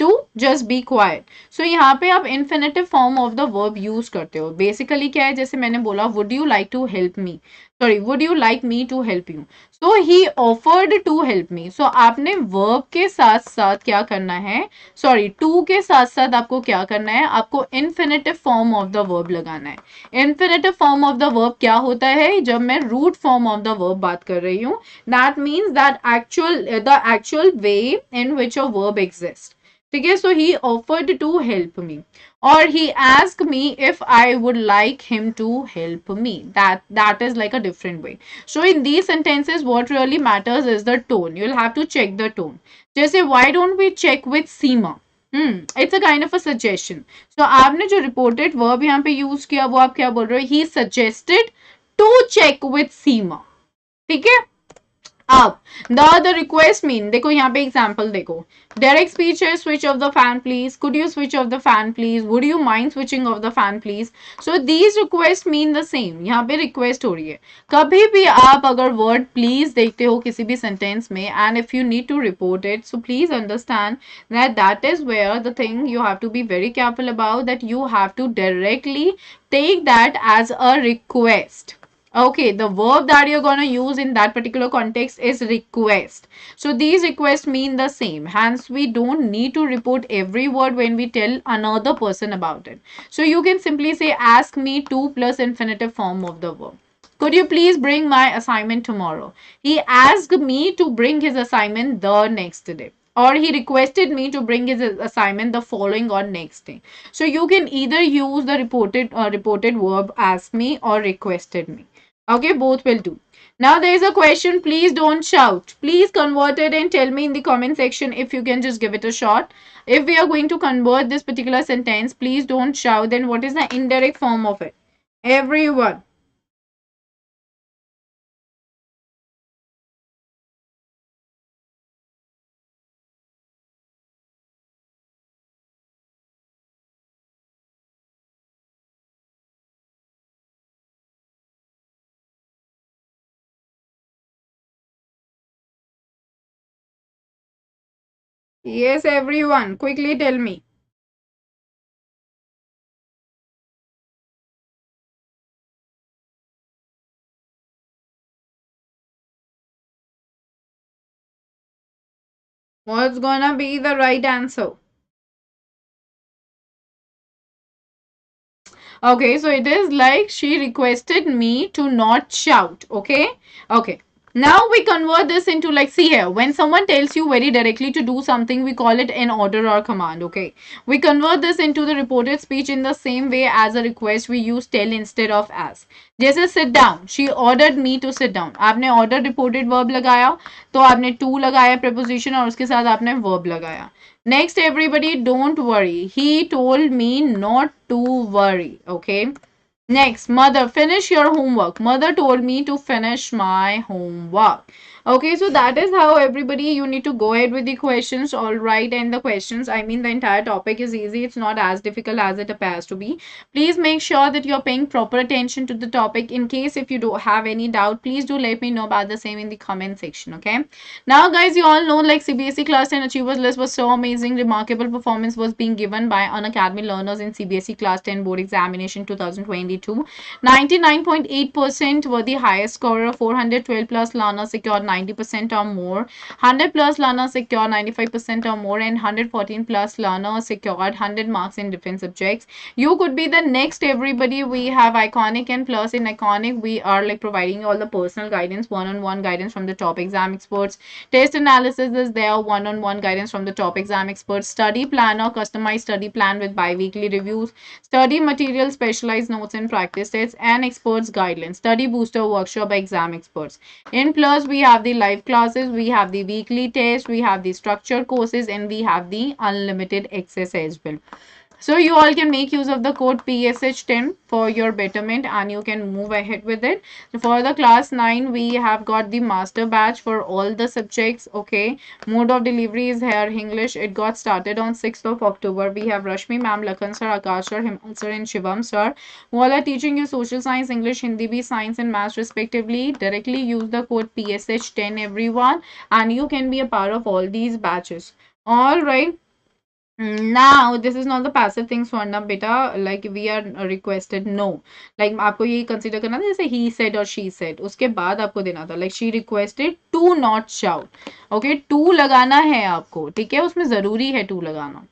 to just be quiet. So यहाँ पे आप infinitive form of the verb use करते हो. Basically क्या है, जैसे मैंने बोला, would you like to help me? Sorry, would you like me to help you? So he offered to help me. So आपने verb के साथ साथ क्या करना है, sorry, to के साथ साथ आपको क्या करना है, आपको infinitive form of the verb लगाना है. Infinitive form of the verb क्या होता है, जब मैं root form of the verb बात कर रही हूँ, that means that the actual way in which a verb exists. ठीक है, so he offered to help me, or he asked me if I would like him to help me. That is like a different way. So in these sentences, what really matters is the tone. You'll have to check the tone. जैसे, why don't we check with Seema? It's a kind of a suggestion. So आपने जो reported verb यहाँ पे use किया, वो आप क्या बोल रहे हो, he suggested to check with Seema. ठीक है. अब द रिक्वेस्ट मीन, देखो यहाँ पे एग्जाम्पल देखो, डायरेक्ट स्पीच है, switch off the fan please, could you switch off the fan please, would you mind switching off the fan please. So these request mean the same. यहाँ पे request हो रही है. कभी भी आप अगर वर्ड प्लीज देखते हो किसी भी सेंटेंस में, and if you need to report it, so please understand that is where the thing you have to be very careful about, that you have to directly take that as a request. Okay, the verb that you're going to use in that particular context is request. So these requests mean the same. Hence, we don't need to report every word when we tell another person about it. So you can simply say, ask me to plus infinitive form of the verb. Could you please bring my assignment tomorrow? He asked me to bring his assignment the next day. Or he requested me to bring his assignment the following or next day. So you can either use the reported verb ask me or requested me. Okay, both will do. Now there is a question. Please don't shout. Please convert it and tell me in the comment section if you can just give it a shot. If we are going to convert this particular sentence, please don't shout. Then what is the indirect form of it? Everyone. Yes, everyone. Quickly tell me. What's gonna be the right answer? Okay, so it is like she requested me to not shout. Okay, okay. Now we convert this into, like, see here, when someone tells you very directly to do something, we call it an order or command. Okay, we convert this into the reported speech in the same way as a request. We use tell instead of ask. जैसे sit down, she ordered me to sit down. आपने order reported verb लगाया, तो आपने to लगाया preposition और उसके साथ आपने verb लगाया. Next, everybody, don't worry, he told me not to worry. Okay. Next, mother, finish your homework. Mother told me to finish my homework. Okay, so that is how, everybody, you need to go ahead with the questions. All right, and the questions, I mean, the entire topic is easy. It's not as difficult as it appears to be. Please make sure that you're paying proper attention to the topic. In case if you do have any doubt, please do let me know about the same in the comment section. Okay. Now, guys, you all know, like, CBSE Class 10 Achievers List was so amazing. Remarkable performance was being given by Unacademy learners in CBSE Class 10 Board Examination 2022. 99.8% were the highest scorer. 412 plus learners secured 90% or more. 100 plus learners secured 95% or more. And 114 plus learners secured 100 marks in different subjects. You could be the next, everybody. We have Iconic, and plus in Iconic, we are, like, providing all the personal guidance, one-on-one guidance from the top exam experts. Test analysis is there, one-on-one guidance from the top exam experts. Study planner, customized study plan with bi-weekly reviews. Study material, specialized notes and practice tests, and experts guidelines. Study booster workshop by exam experts. In plus, we have the live classes, we have the weekly test, we have the structured courses, and we have the unlimited access as well. So you all can make use of the code PSH10 for your betterment, and you can move ahead with it. So for the class 9, we have got the master batch for all the subjects. Okay, mode of delivery is here English. It got started on 6th of October. We have Rashmi ma'am, Lakhan sir, Akash sir, Himal sir, and Shivam sir, who all are teaching you social science, English, Hindi, B, science, and maths respectively. Directly use the code PSH10, everyone, and you can be a part of all these batches. All right. Now this is not the passive thing, Swarna beta, like we are requested. No, like आपको ये consider करना था जैसे he said or she said, उसके बाद आपको देना था, like she requested to not shout. Okay, to लगाना है आपको, ठीक है, उसमें जरूरी है to लगाना.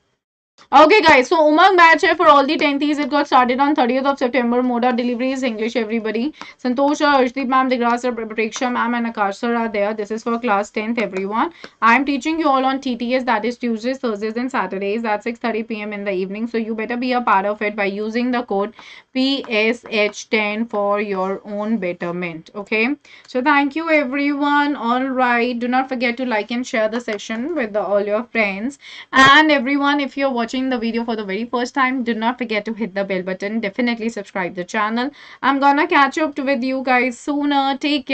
Okay, guys, so Umang batch hai for all the 10th. It got started on 30th of September. Mode of delivery is English, everybody. Santosh sir, Arshdeep ma'am, Digraj sir, Preksha ma'am, and Akash sir are there. This is for class 10th, everyone. I am teaching you all on TTS, that is Tuesdays, Thursdays, and Saturdays at 6:30 p.m. in the evening. So you better be a part of it by using the code PSH10 for your own betterment. Okay, so thank you, everyone. All right, do not forget to like and share the session with all your friends. And everyone, if you're watching the video for the very first time, do not forget to hit the bell button. Definitely subscribe the channel. I'm gonna catch up with you guys sooner. Take care.